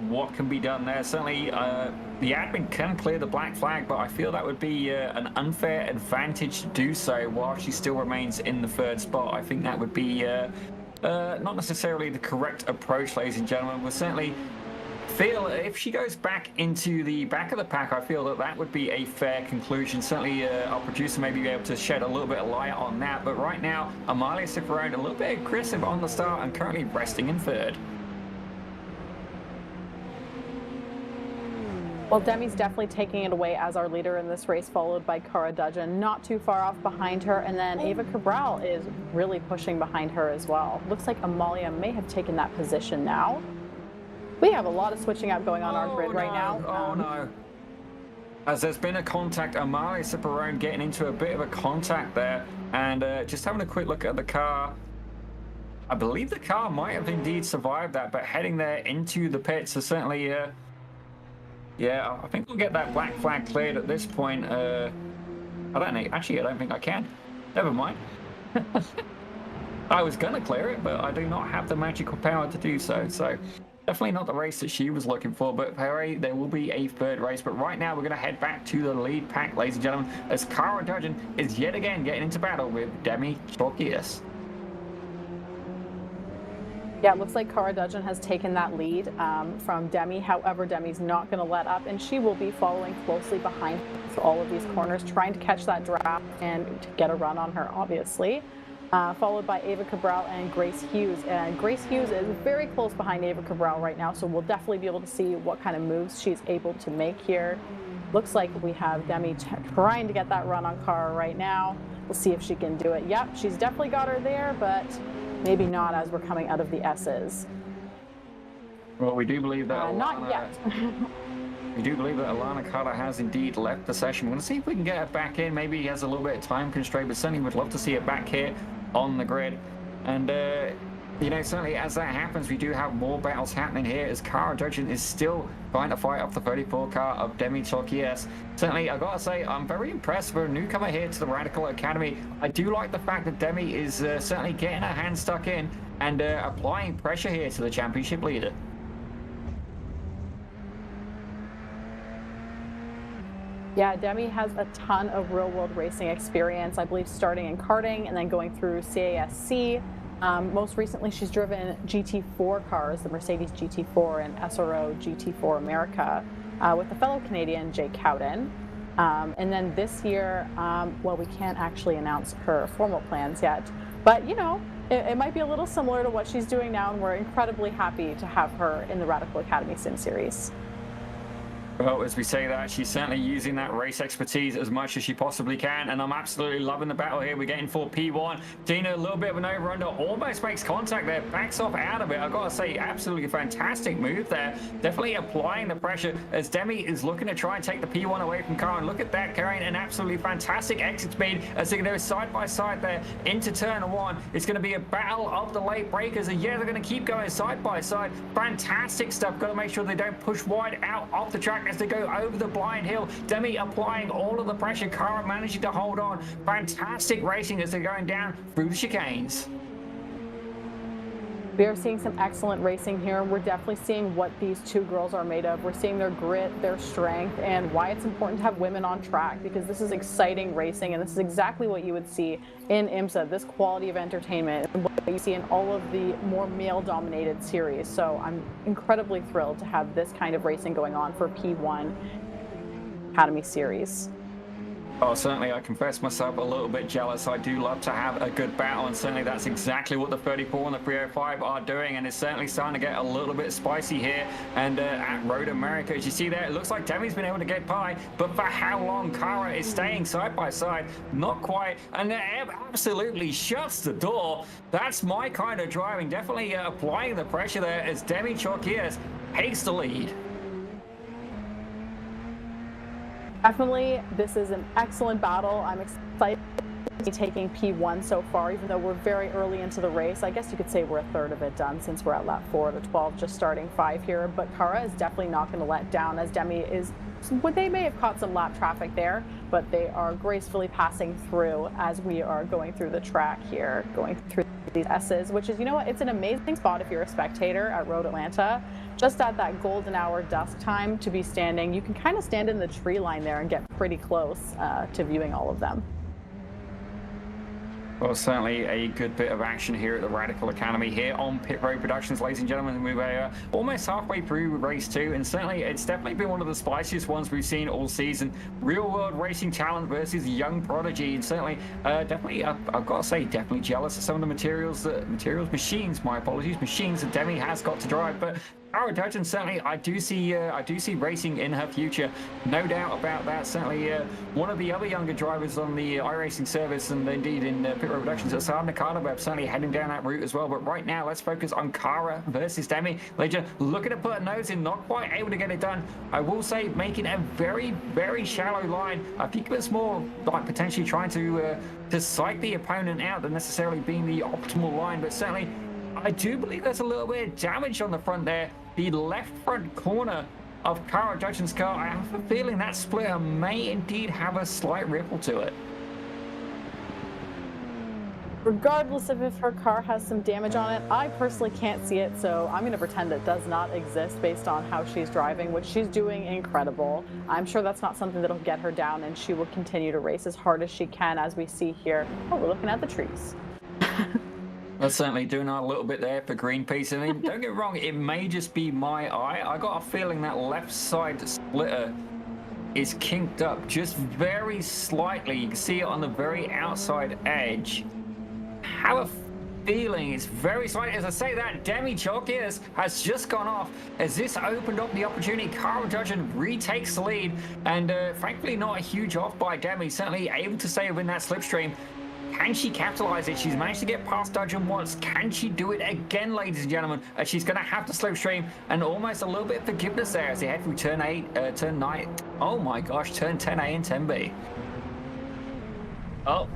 what can be done there. Certainly, the admin can clear the black flag, but I feel that would be an unfair advantage to do so while she still remains in the third spot. I think that would be not necessarily the correct approach, ladies and gentlemen. We'll certainly feel if she goes back into the back of the pack, I feel that would be a fair conclusion. Certainly, our producer may be able to shed a little bit of light on that. But right now, Amalia Ciparone a little bit aggressive on the start and currently resting in third. Well, Demi's definitely taking it away as our leader in this race, followed by Cara Dudgeon, not too far off behind her. And then Ava Cabral is really pushing behind her as well. Looks like Amalia may have taken that position now. We have a lot of switching up going on our grid right now. Oh no. As there's been a contact, Amalia Ciparone getting into a bit of a contact there, and just having a quick look at the car. I believe the car might have indeed survived that, but heading there into the pits, so certainly, yeah, I think we'll get that black flag cleared at this point. I don't know. Actually, I don't think I can. Never mind. I was going to clear it, but I do not have the magical power to do so. So definitely not the race that she was looking for, but hooray, there will be a third race. But right now, we're going to head back to the lead pack, ladies and gentlemen, as Cara Dudgeon is yet again getting into battle with Demi Chorkias. Yeah, it looks like Cara Dudgeon has taken that lead from Demi. However, Demi's not going to let up, and she will be following closely behind through all of these corners, trying to catch that draft and to get a run on her, obviously. Followed by Ava Cabral and Grace Hughes. And Grace Hughes is very close behind Ava Cabral right now, so we'll definitely be able to see what kind of moves she's able to make here. Looks like we have Demi trying to get that run on Cara right now. We'll see if she can do it. Yep, she's definitely got her there, but maybe not as we're coming out of the S's. Well, we do believe that not yet. we do believe that Alana Carter has indeed left the session. We're going to see if we can get her back in. Maybe he has a little bit of time constraint, but certainly would love to see her back here on the grid. And you know, certainly as that happens, we do have more battles happening here as Cara Dudgeon is still trying to fight off the 34 car of Demi Torquies. Certainly, I gotta say, I'm very impressed for a newcomer here to the Radical Academy. I do like the fact that Demi is certainly getting her hands stuck in and applying pressure here to the championship leader. Yeah, Demi has a ton of real-world racing experience, I believe starting in karting and then going through CASC. Most recently, she's driven GT4 cars, the Mercedes GT4 and SRO GT4 America, with the fellow Canadian Jake Cowden. And then this year, well, we can't actually announce her formal plans yet, but you know, it might be a little similar to what she's doing now, and we're incredibly happy to have her in the Radical Academy Sim Series. Well, as we say that, she's certainly using that race expertise as much as she possibly can, and I'm absolutely loving the battle here. We're getting for P1. Dina, a little bit of an over-under, almost makes contact there, backs off out of it. I've got to say, absolutely fantastic move there. Definitely applying the pressure as Demi is looking to try and take the P1 away from Cara. And look at that, carrying an absolutely fantastic exit speed as they're going to go side by side there into turn one. It's going to be a battle of the late breakers, and yeah, they're going to keep going side by side. Fantastic stuff. Got to make sure they don't push wide out off the track as they go over the blind hill. Demi applying all of the pressure. Cara managing to hold on. Fantastic racing as they're going down through the chicanes. We are seeing some excellent racing here. We're definitely seeing what these two girls are made of. We're seeing their grit, their strength, and why it's important to have women on track, because this is exciting racing, and this is exactly what you would see in IMSA, this quality of entertainment, and what you see in all of the more male-dominated series. So I'm incredibly thrilled to have this kind of racing going on for P1 Academy Series. Oh, certainly, I confess myself a little bit jealous. I do love to have a good battle, and certainly that's exactly what the 34 and the 305 are doing, and it's certainly starting to get a little bit spicy here. And at Road America, as you see there, it looks like Demi's been able to get by, but for how long Cara is staying side by side? Not quite, and absolutely shuts the door. That's my kind of driving, definitely applying the pressure there as Demi Torquies takes the lead. Definitely, this is an excellent battle. I'm excited to be taking P1 so far, even though we're very early into the race. I guess you could say we're a third of it done since we're at lap 4 of the 12, just starting 5 here. But Cara is definitely not going to let down, as Demi is, they may have caught some lap traffic there, but they are gracefully passing through as we are going through the track here, going through these S's, which is, you know what, it's an amazing spot if you're a spectator at Road Atlanta. Just at that golden hour dusk time to be standing, you can kind of stand in the tree line there and get pretty close to viewing all of them. Well, certainly a good bit of action here at the Radical Academy here on Pit Road Productions, ladies and gentlemen. We're almost halfway through race 2, and certainly it's definitely been one of the spiciest ones we've seen all season. Real world racing talent versus young prodigy, and certainly definitely I've got to say, definitely jealous of some of the machines that Demi has got to drive. But Cara Dudgeon, certainly, I do see racing in her future, no doubt about that. Certainly, one of the other younger drivers on the iRacing service, and indeed in Pit Road Productions, Assad Nakadabeb, certainly heading down that route as well. But right now, let's focus on Cara versus Demi. Legend looking to put a nose in, not quite able to get it done. I will say, making a very, very shallow line. I think it's more like potentially trying to psych the opponent out than necessarily being the optimal line. But certainly, I do believe there's a little bit of damage on the front there. The left front corner of Cara Dudgeon's car, I have a feeling that splitter may indeed have a slight ripple to it. Regardless of if her car has some damage on it, I personally can't see it, so I'm going to pretend it does not exist based on how she's driving, which she's doing incredible. I'm sure that's not something that'll get her down, and she will continue to race as hard as she can, as we see here. Oh, we're looking at the trees. That's certainly doing a little bit there for Greenpeace. And then, don't get me wrong, it may just be my eye. I got a feeling that left side splitter is kinked up just very slightly. You can see it on the very outside edge. Have a feeling it's very slight. As I say that, Demi Chalkiers has just gone off as this opened up the opportunity. Cara Dudgeon retakes the lead, and frankly, not a huge off by Demi. Certainly able to stay within that slipstream. Can she capitalize it? She's managed to get past Dudgeon once. Can she do it again, ladies and gentlemen? She's going to have to slipstream, and almost a little bit of forgiveness there as they head through turn 9. Oh my gosh, turn 10A and 10B. Oh.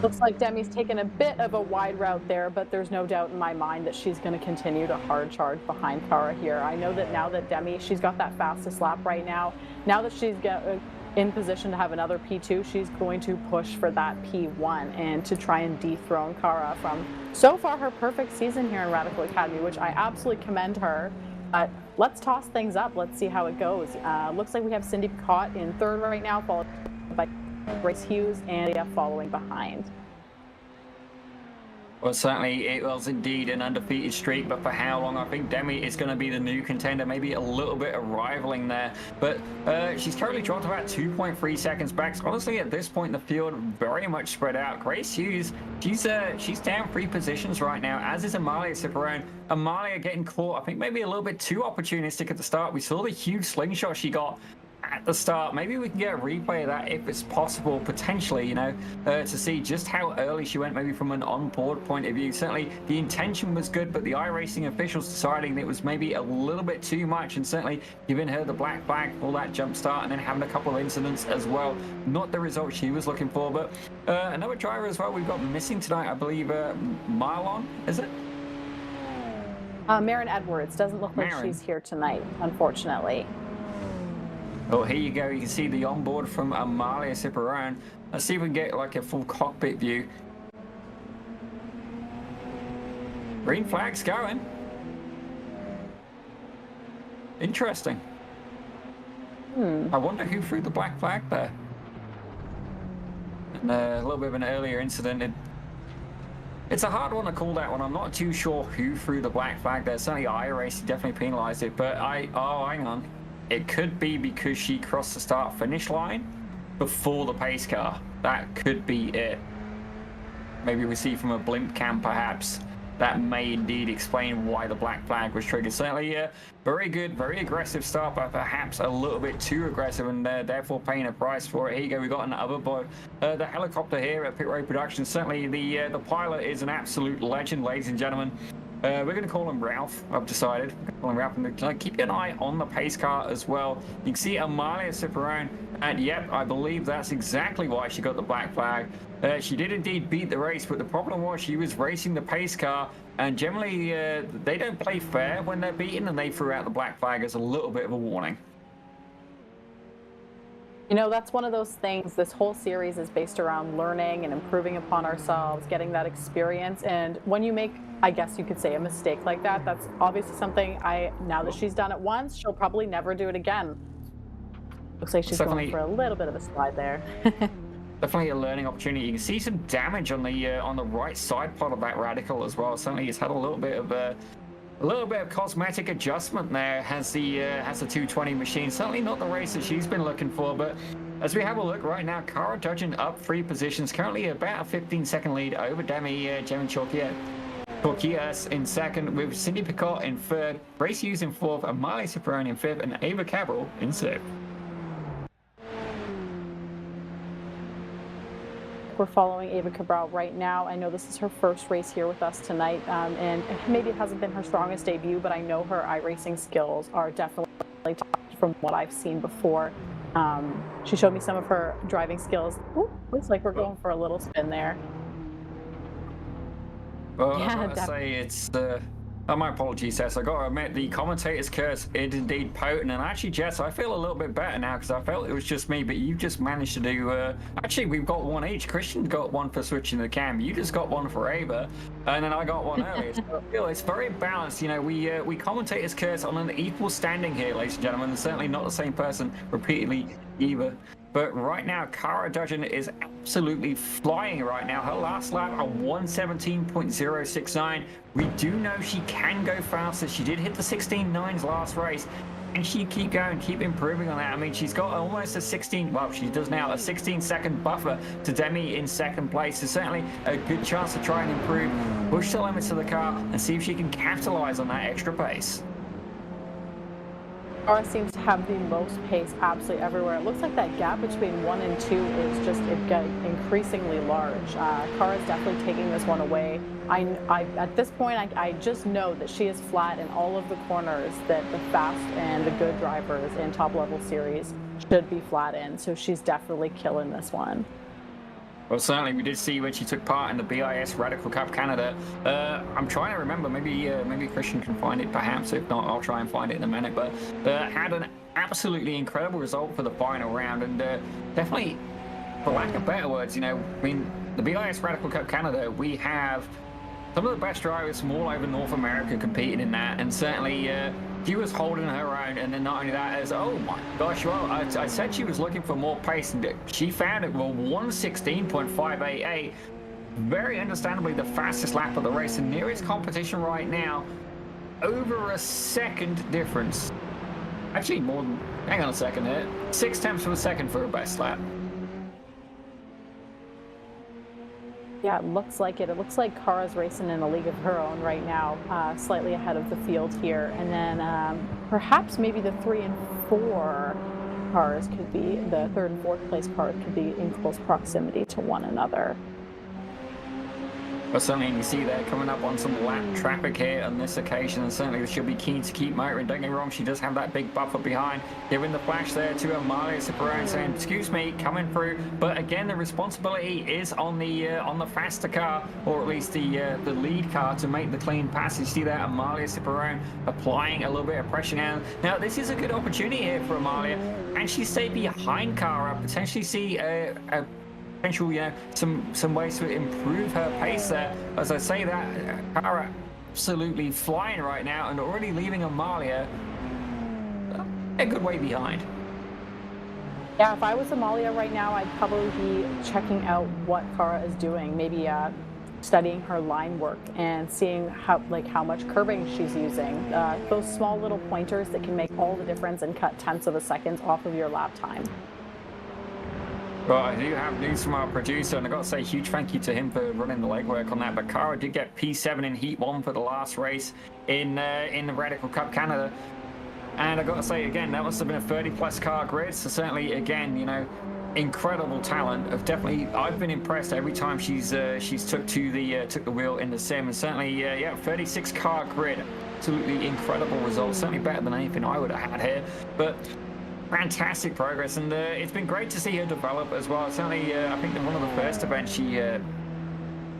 Looks like Demi's taken a bit of a wide route there, but there's no doubt in my mind that she's going to continue to hard charge behind Cara here. I know that now that Demi, she's got that fastest lap right now. Now that she's in position to have another P2, she's going to push for that P1 and to try and dethrone Cara from so far her perfect season here in Radical Academy, which I absolutely commend her. But let's toss things up. Let's see how it goes. Looks like we have Cindy Picott in third right now, followed by Grace Hughes and Leah following behind. Well, certainly it was indeed an undefeated streak, but for how long? I think Demi is going to be the new contender, maybe a little bit of rivaling there, but she's currently dropped about 2.3 seconds back. So honestly, at this point in the field, very much spread out. Grace Hughes, she's down 3 positions right now, as is Amalia Ciparone. Amalia getting caught, I think maybe a little bit too opportunistic at the start. We saw the huge slingshot she got at the start. Maybe we can get a replay of that if it's possible, potentially, you know, to see just how early she went, maybe from an on-board point of view. Certainly the intention was good, but the iRacing officials deciding that it was maybe a little bit too much, and certainly giving her the black flag for that jump start, and then having a couple of incidents as well. Not the result she was looking for, but another driver as well we've got missing tonight, I believe. Marlon, is it? Marin Edwards. Doesn't look like she's here tonight, unfortunately. Oh, here you go. You can see the onboard from Amalia Ciparone. Let's see if we can get like a full cockpit view. Green flag's going. Interesting. I wonder who threw the black flag there. And, a little bit of an earlier incident. It's a hard one to call that one. I'm not too sure who threw the black flag there. Certainly iRacing definitely penalized it, but oh, hang on. It could be because she crossed the start-finish line before the pace car. That could be it. Maybe we see from a blimp cam, perhaps. That may indeed explain why the black flag was triggered. Certainly, very good, very aggressive start, but perhaps a little bit too aggressive, and therefore paying a price for it. Here you go. We got another boat. The helicopter here at Pit Road Productions. Certainly, the pilot is an absolute legend, ladies and gentlemen. We're going to call him Ralph, I've decided. Call him Ralph, and keep an eye on the pace car as well. You can see Amalia Ciparone, and yep, I believe that's exactly why she got the black flag. She did indeed beat the race, but the problem was she was racing the pace car, and generally they don't play fair when they're beaten, and they threw out the black flag as a little bit of a warning. You know, that's one of those things. This whole series is based around learning and improving upon ourselves, getting that experience. And when you make, I guess you could say, a mistake like that, that's obviously something now that she's done it once, she'll probably never do it again. Looks like she's going for a little bit of a slide there. Definitely a learning opportunity. You can see some damage on the right side part of that Radical as well. Certainly it's had a little bit of cosmetic adjustment there. Has the 220 machine. Certainly not the race that she's been looking for, but as we have a look right now, Cara Dudgeon up 3 positions, currently about a 15-second lead over Demi Chalkiers in second, with Cindy Picott in third, Grace Hughes in fourth, Amalia Ciparone in fifth, and Ava Cabral in sixth. We're following Ava Cabral right now. I know this is her first race here with us tonight, and maybe it hasn't been her strongest debut, but I know her iRacing skills are definitely top from what I've seen before. She showed me some of her driving skills. Ooh, looks like we're going for a little spin there. Well, yeah, I was going to say it's my apologies, Jess. I got to admit, the commentator's curse is indeed potent. And actually, Jess, I feel a little bit better now because I felt it was just me, but you just managed to do. Actually, we've got one each. Christian got one for switching the cam. You just got one for Ava, and then I got one earlier. So I feel it's very balanced. You know, we commentator's curse on an equal standing here, ladies and gentlemen. And certainly not the same person repeatedly either. But right now, Cara Dudgeon is absolutely flying right now. Her last lap, a 1:17.069. We do know she can go faster. She did hit the 16.9s last race. can she keep going, keep improving on that? I mean, she's got almost a 16, well, she does now, a 16-second buffer to Demi in second place. So certainly a good chance to try and improve, push the limits of the car, and see if she can capitalize on that extra pace. Cara seems to have the most pace absolutely everywhere. It looks like that gap between 1 and 2 is just getting increasingly large. Cara's definitely taking this one away. At this point, I just know that she is flat in all of the corners that the fast and the good drivers in top level series should be flat in. So she's definitely killing this one. Well, certainly we did see when she took part in the BIS Radical Cup Canada. I'm trying to remember, maybe Christian can find it perhaps. If not, I'll try and find it in a minute. But had an absolutely incredible result for the final round, and definitely, for lack of better words, I mean, the BIS Radical Cup Canada, we have some of the best drivers from all over North America competing in that, and certainly she was holding her own. And then not only that, as oh my gosh, well, I said she was looking for more pace, and she found it. Well, 1:16.588, very understandably the fastest lap of the race, and nearest competition right now, over a second difference. Actually, more than, hang on a second here, 0.6 of a second for her best lap. Yeah, it looks like it. It looks like Cara's racing in a league of her own right now, slightly ahead of the field here. And then perhaps maybe the 3 and 4 cars could be, the 3rd and 4th place cars could be in close proximity to one another. But certainly you see they're coming up on some lap traffic here on this occasion, and certainly she'll be keen to keep motoring. Don't get me wrong, she does have that big buffer behind, giving the flash there to Amalia Ciparone, saying, excuse me, coming through. But again, the responsibility is on the faster car, or at least the lead car, to make the clean pass. You see that Amalia Ciparone applying a little bit of pressure now. Now, this is a good opportunity here for Amalia, and she stay behind Cara, potentially see a potential, some ways to improve her pace there. As I say that, Cara absolutely flying right now, and already leaving Amalia a good way behind. Yeah, if I was Amalia right now, I'd probably be checking out what Cara is doing, maybe studying her line work and seeing how much curbing she's using. Those small little pointers that can make all the difference and cut 1/10 of a second off of your lap time. Well, I do have news from our producer, and I've got to say a huge thank you to him for running the legwork on that. But Cara did get P7 in Heat 1 for the last race in the Radical Cup Canada. And I've got to say, again, that must have been a 30-plus car grid. So certainly, again, incredible talent. I've been impressed every time she's took the wheel in the sim. And certainly, 36 car grid. Absolutely incredible results. Certainly better than anything I would have had here. But fantastic progress, and it's been great to see her develop as well. Certainly, I think in one of the first events she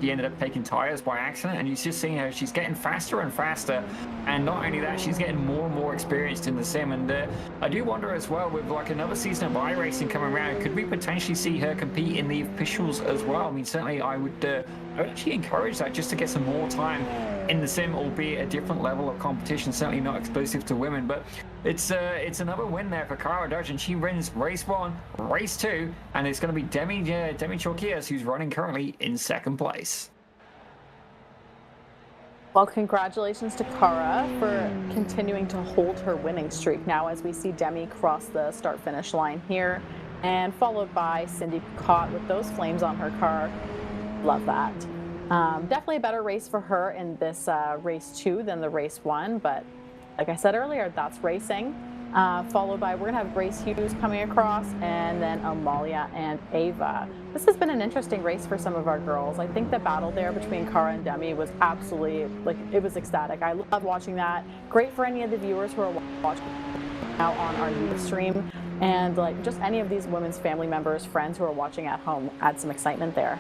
ended up taking tires by accident, and you're just seeing her, she's getting faster and faster, and not only that, she's getting more and more experienced in the sim. And I do wonder as well, with like another season of iRacing coming around, could we potentially see her compete in the officials as well? I mean, certainly I would actually encourage that, just to get some more time in the sim, albeit a different level of competition, certainly not exclusive to women. But it's another win there for Cara Dodge, and she wins race 1, race 2, and it's going to be Demi Chorquias who's running currently in 2nd place. Well, congratulations to Cara for continuing to hold her winning streak now, as we see Demi cross the start-finish line here, and followed by Cindy Picot with those flames on her car. Love that. Definitely a better race for her in this race 2 than the race 1, but like I said earlier, that's racing. Followed by, we're gonna have Grace Hughes coming across, and then Amalia and Ava. This has been an interesting race for some of our girls. I think the battle there between Cara and Demi was absolutely, it was ecstatic. I love watching that. Great for any of the viewers who are watching now on our YouTube stream, and just any of these women's family members, friends who are watching at home. Add some excitement there.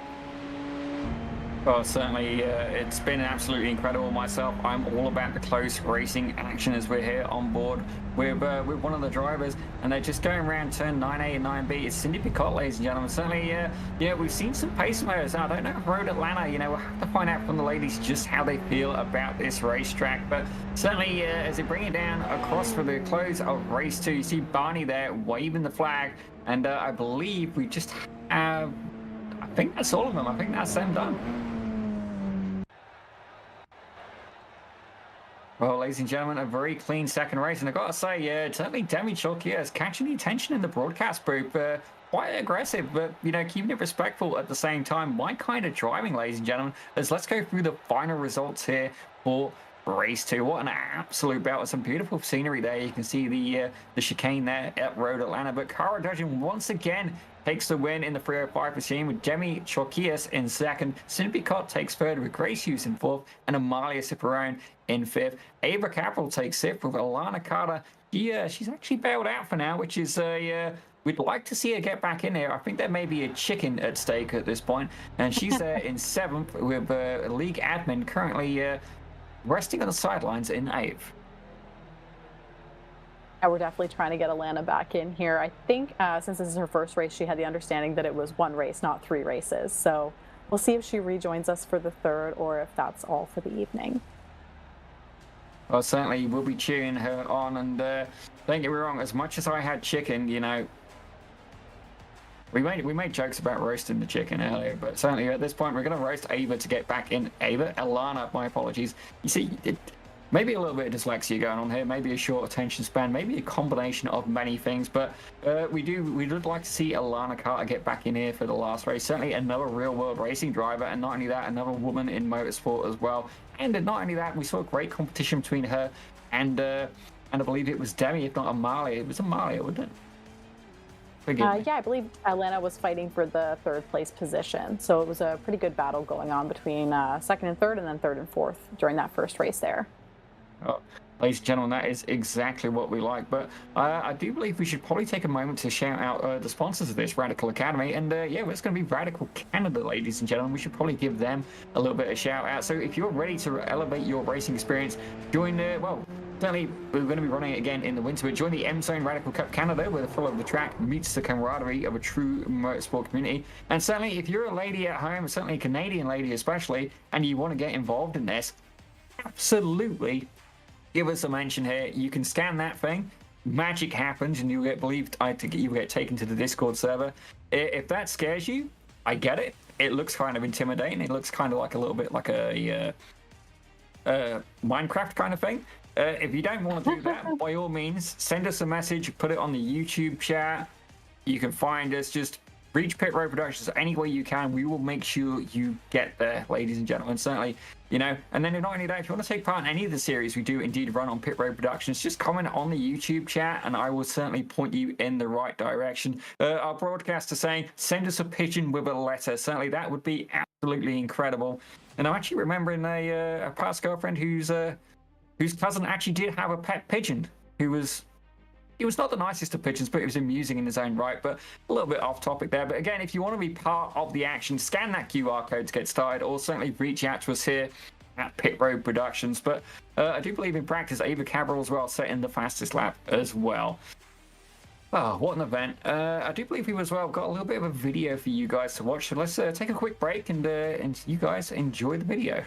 Well, certainly, it's been absolutely incredible. Myself, I'm all about the close racing action as we're here on board with one of the drivers, and they're just going around turn 9A and 9B. It's Cindy Picot, ladies and gentlemen. Certainly, we've seen some pace from her. I don't know if Road Atlanta, we'll have to find out from the ladies just how they feel about this racetrack. But certainly, as they bring it down across for the close of race 2, you see Barney there waving the flag, and I believe we just have, I think that's all of them. I think that's them done. Well, ladies and gentlemen, a very clean second race, and I gotta say, yeah, certainly Demi Chalkier is catching the attention in the broadcast group. Quite aggressive, but keeping it respectful at the same time. My kind of driving, ladies and gentlemen, is let's go through the final results here for race 2. What an absolute battle! Some beautiful scenery there. You can see the chicane there at Road Atlanta, but Cara Dudgeon once again takes the win in the 305 machine with Demi Chalkier in second. Cindy Picot takes third with Grace Hughes in fourth, and Amalia Ciparone in fifth. Ava Capral takes fifth with Alana Carter. She's actually bailed out for now, which is we'd like to see her get back in there. I think there may be a chicken at stake at this point, and she's there in seventh with league admin currently resting on the sidelines in eighth. Yeah, we're definitely trying to get Alana back in here. I think since this is her first race, she had the understanding that it was one race, not 3 races. So we'll see if she rejoins us for the third or if that's all for the evening. Well, certainly we'll be cheering her on, and don't get me wrong, as much as I had chicken, we made jokes about roasting the chicken earlier, but certainly at this point we're going to roast Ava to get back in. Alana, my apologies. You see, maybe a little bit of dyslexia going on here, maybe a short attention span, maybe a combination of many things, but we would like to see Alana Carter get back in here for the last race. Certainly another real-world racing driver, and not only that, another woman in motorsport as well. And not only that, we saw great competition between her and I believe it was Demi, if not Amalia. It was Amalia, wasn't it? Yeah, I believe Atlanta was fighting for the 3rd place position. So it was a pretty good battle going on between 2nd and 3rd, and then 3rd and 4th during that first race there. Oh, ladies and gentlemen, that is exactly what we like. But I do believe we should probably take a moment to shout out the sponsors of this, Radical Academy. And yeah, it's going to be Radical Canada, ladies and gentlemen. We should probably give them a little bit of shout out. So if you're ready to elevate your racing experience, join certainly, we're going to be running it again in the winter, but join the M-Zone Radical Cup Canada, where the thrill of the track meets the camaraderie of a true motorsport community. And certainly, if you're a lady at home, certainly a Canadian lady especially, and you want to get involved in this, absolutely give us a mention here. You can scan that thing, magic happens, and you'll get you get taken to the Discord server. If that scares you, I get it. It looks kind of intimidating. It looks kind of like a little bit like a Minecraft kind of thing. If you don't want to do that, by all means, send us a message, put it on the YouTube chat. You can find us, just reach Pit Road Productions any way you can. We will make sure you get there, ladies and gentlemen, certainly, And then not only that, if you want to take part in any of the series we do indeed run on Pit Road Productions, just comment on the YouTube chat and I will certainly point you in the right direction. Our broadcaster saying, send us a pigeon with a letter. Certainly that would be absolutely incredible. And I'm actually remembering a past girlfriend whose cousin actually did have a pet pigeon he was not the nicest of pigeons, but it was amusing in his own right. But a little bit off topic there. But again, if you want to be part of the action, scan that QR code to get started, or certainly reach out to us here at Pit Road Productions. But I do believe in practice, Ava Cabral as well, setting the fastest lap as well. Oh, what an event. I do believe we as well got a little bit of a video for you guys to watch. So let's take a quick break and you guys enjoy the video.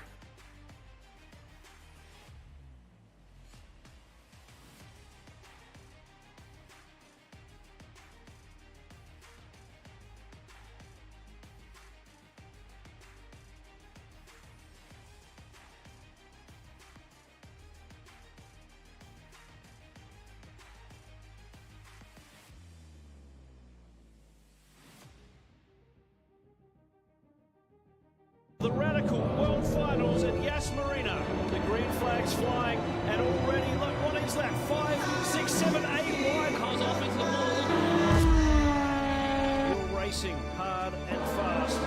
The Radical World Finals at Yas Marina. The green flag's flying, and already, look, what is that? 5, 6, 7, 8 wide. Cars off into the wall. We're racing hard and fast.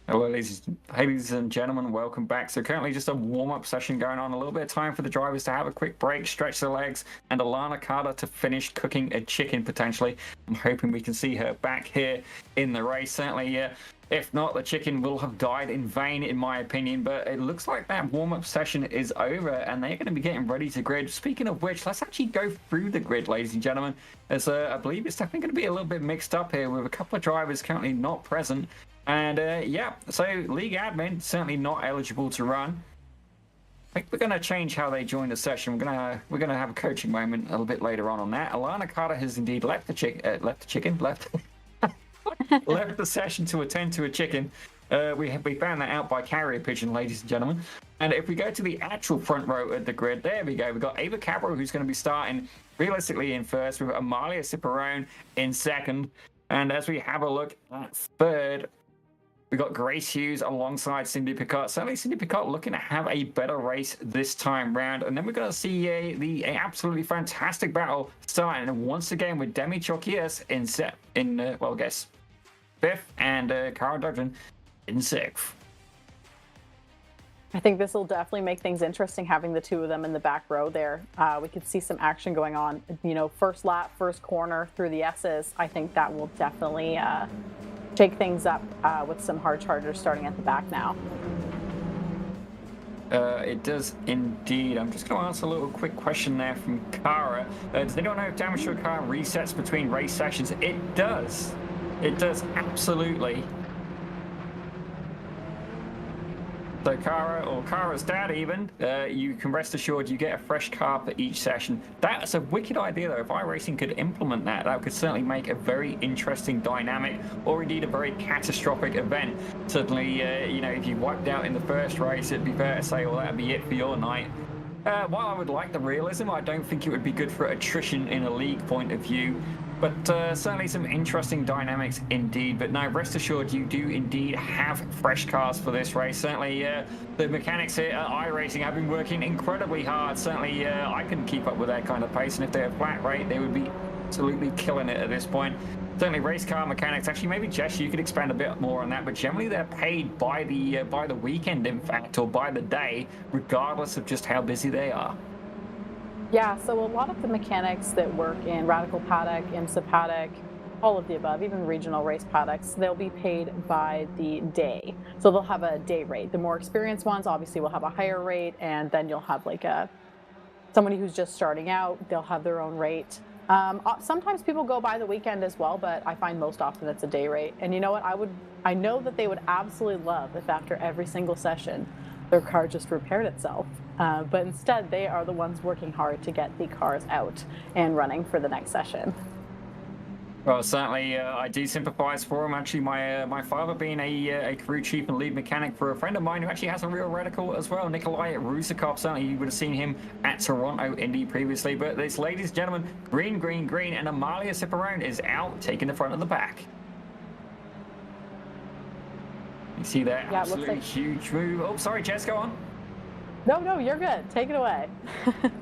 Hello, ladies and gentlemen, welcome back. So currently just a warm-up session going on, a little bit of time for the drivers to have a quick break, stretch their legs, and Alana Carter to finish cooking a chicken, potentially. I'm hoping we can see her back here in the race. Certainly, if not, the chicken will have died in vain, in my opinion, but it looks like that warm-up session is over, and they're going to be getting ready to grid. Speaking of which, let's actually go through the grid, ladies and gentlemen, as I believe it's definitely going to be a little bit mixed up here with a couple of drivers currently not present. And yeah, so league admin certainly not eligible to run. I think we're going to change how they join the session. We're gonna have a coaching moment a little bit later on that. Alana Carter has indeed left left the session to attend to a chicken. We found that out by carrier pigeon, ladies and gentlemen. And if we go to the actual front row of the grid, there we go. We've got Ava Cabro, who's going to be starting realistically in first, with Amalia Ciparone in second. And as we have a look at third, we got Grace Hughes alongside Cindy Picard. Certainly Cindy Picard looking to have a better race this time round. And then we're going to see the absolutely fantastic battle starting once again with Demi Chokias well, I guess, fifth, and Cara Duggan in sixth. I think this will definitely make things interesting, having the two of them in the back row there. We could see some action going on. You know, first lap, first corner through the S's. I think that will definitely shake things up with some hard chargers starting at the back now. It does indeed. I'm just going to answer a little quick question there from Cara. Does anyone know if damage to a car resets between race sessions? It does. It does, absolutely. So Cara, or Cara's dad even, you can rest assured you get a fresh car for each session. That's a wicked idea though. If iRacing could implement that, that could certainly make a very interesting dynamic, or indeed a very catastrophic event. Certainly, you know, if you wiped out in the first race, it'd be fair to say, well, that'd be it for your night. While I would like the realism, I don't think it would be good for attrition in a league point of view. But certainly some interesting dynamics indeed. But no, rest assured you do indeed have fresh cars for this race. Certainly the mechanics here at iRacing have been working incredibly hard. Certainly I couldn't keep up with their kind of pace, and if they're flat rate, they would be absolutely killing it at this point. Certainly race car mechanics, actually maybe Jess, you could expand a bit more on that, but generally they're paid by the weekend, in fact, or by the day, regardless of just how busy they are. Yeah, so a lot of the mechanics that work in Radical Paddock, IMSA Paddock, all of the above, even regional race paddocks, they'll be paid by the day. So they'll have a day rate. The more experienced ones obviously will have a higher rate, and then you'll have like somebody who's just starting out, they'll have their own rate. Sometimes people go by the weekend as well, but I find most often it's a day rate. And you know what, I know that they would absolutely love if after every single session their car just repaired itself. But instead, they are the ones working hard to get the cars out and running for the next session. Well, certainly I do sympathize for him. Actually, my father being a crew chief and lead mechanic for a friend of mine who actually has a real radical as well, Nikolai Rusakov. Certainly you would have seen him at Toronto Indy previously. But this, ladies and gentlemen, green, and Amalia Ciparone is out, taking the front of the pack. You see that absolutely huge move. Oh, sorry, Jess, go on. No, you're good. Take it away.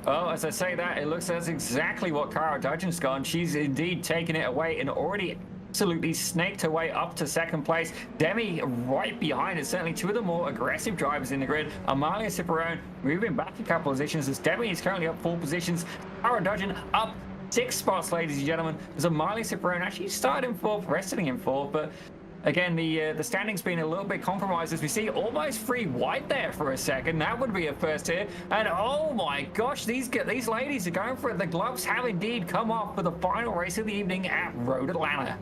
Oh, as I say that, it looks that's exactly what Cara Duggan's gone. She's indeed taken it away and already absolutely snaked her way up to second place. Demi right behind her, certainly two of the more aggressive drivers in the grid. Amalia Ciparone moving back a couple of positions as Demi is currently up 4 positions. Cara Duggan up 6 spots, ladies and gentlemen, as Amalia Ciparone actually started in 4th, resting in 4th, but again, the standing's been a little bit compromised as we see almost 3 wide there for a second. That would be a first here. And oh my gosh, these ladies are going for it. The gloves have indeed come off for the final race of the evening at Road Atlanta.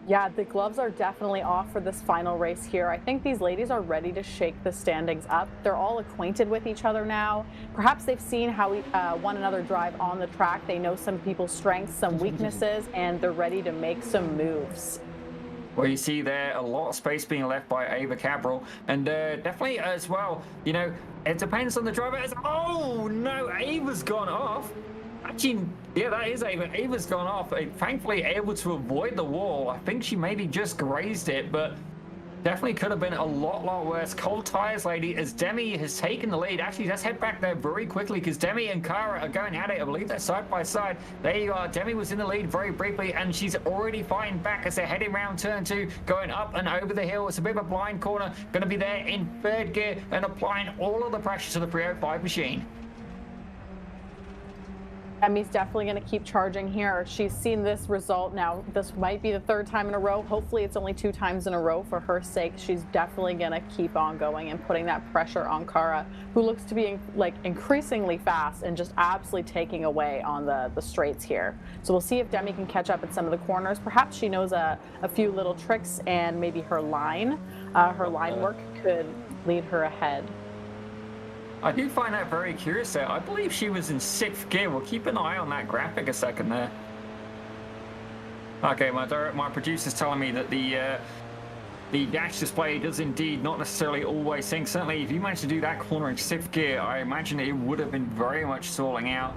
Yeah, the gloves are definitely off for this final race here. I think these ladies are ready to shake the standings up. They're all acquainted with each other now. Perhaps they've seen how one another drive on the track. They know some people's strengths, some weaknesses, and they're ready to make some moves. Well, you see there a lot of space being left by Ava Cabral, and definitely as well, you know, it depends on the driver. Oh no, Ava's gone off. Actually, yeah, that is Ava. Ava's gone off. Thankfully able to avoid the wall. I think she maybe just grazed it, but Definitely could have been a lot worse. Cold tires, lady, as Demi has taken the lead. Actually, let's head back there very quickly because Demi and Kara are going at it. I believe they're side by side. There you are. Demi was in the lead very briefly, and she's already fighting back as they're heading around turn 2, going up and over the hill. It's a bit of a blind corner. Going to be there in third gear and applying all of the pressure to the 305 machine. Demi's definitely going to keep charging here. She's seen this result now. This might be the 3rd time in a row. Hopefully it's only 2 times in a row for her sake. She's definitely going to keep on going and putting that pressure on Kara, who looks to be like increasingly fast and just absolutely taking away on the straights here. So we'll see if Demi can catch up at some of the corners. Perhaps she knows a few little tricks, and maybe her line work could lead her ahead. I do find that very curious there. I believe she was in 6th gear. We'll keep an eye on that graphic a second there. Okay, my producer's telling me that the dash display does indeed not necessarily always sync. Certainly, if you managed to do that corner in 6th gear, I imagine it would have been very much stalling out.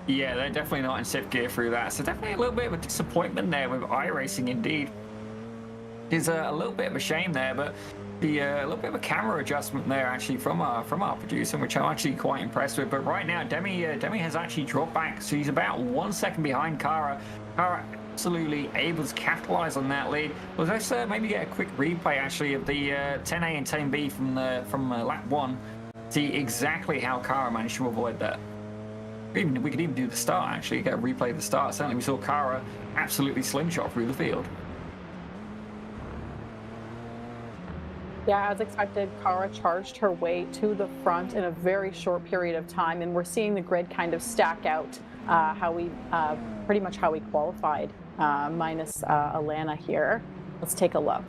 Yeah, they're definitely not in 6th gear through that. So definitely a little bit of a disappointment there with iRacing indeed. It's a little bit of a shame there, but a little bit of a camera adjustment there actually from our producer, which I'm actually quite impressed with. But right now, Demi has actually dropped back, so he's about 1 second behind Kara. Kara absolutely able to capitalize on that lead. Well, let's maybe get a quick replay actually of the 10A and 10B from lap 1. See exactly how Kara managed to avoid that. We could even do the start actually, get a replay of the start. Certainly we saw Kara absolutely slingshot through the field. Yeah, as expected, Kara charged her way to the front in a very short period of time, and we're seeing the grid kind of stack out pretty much how we qualified, minus Alana here. Let's take a look.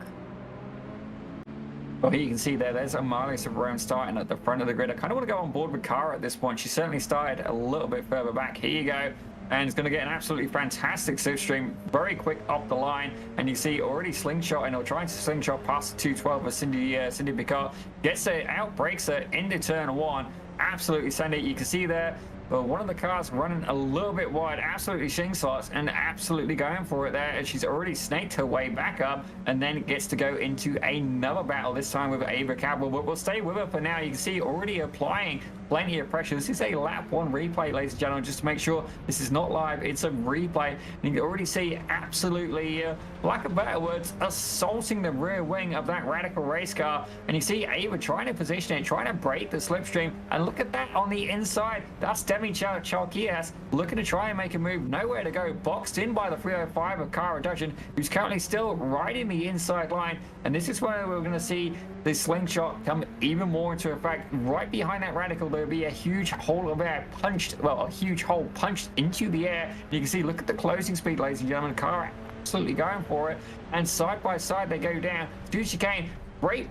Well, here you can see there's Amalia Savarone starting at the front of the grid. I kind of want to go on board with Kara at this point. She certainly started a little bit further back. Here you go. And it's going to get an absolutely fantastic slipstream, very quick up the line. And you see already slingshotting or trying to slingshot past the 212 with Cindy Picard. Gets it out, breaks it into turn 1. Absolutely send it. You can see there, but one of the cars running a little bit wide, absolutely shing slots and absolutely going for it there. And she's already snaked her way back up and then gets to go into another battle, this time with Ava Cabral. But we'll stay with her for now. You can see already applying plenty of pressure. This is a lap 1 replay, ladies and gentlemen, just to make sure this is not live. It's a replay. And you can already see absolutely, lack of better words, assaulting the rear wing of that Radical race car. And you see Ava trying to position it, trying to break the slipstream. And look at that on the inside. That's Demi Chalkias looking to try and make a move. Nowhere to go. Boxed in by the 305 of Kara Dudgeon, who's currently still riding the inside line. And this is where we're going to see the slingshot come even more into effect. Right behind that Radical, there'll be a huge hole of air punched, well, a huge hole punched into the air. You can see, look at the closing speed, ladies and gentlemen. Kara absolutely going for it. And side by side, they go down. Do chicane. Great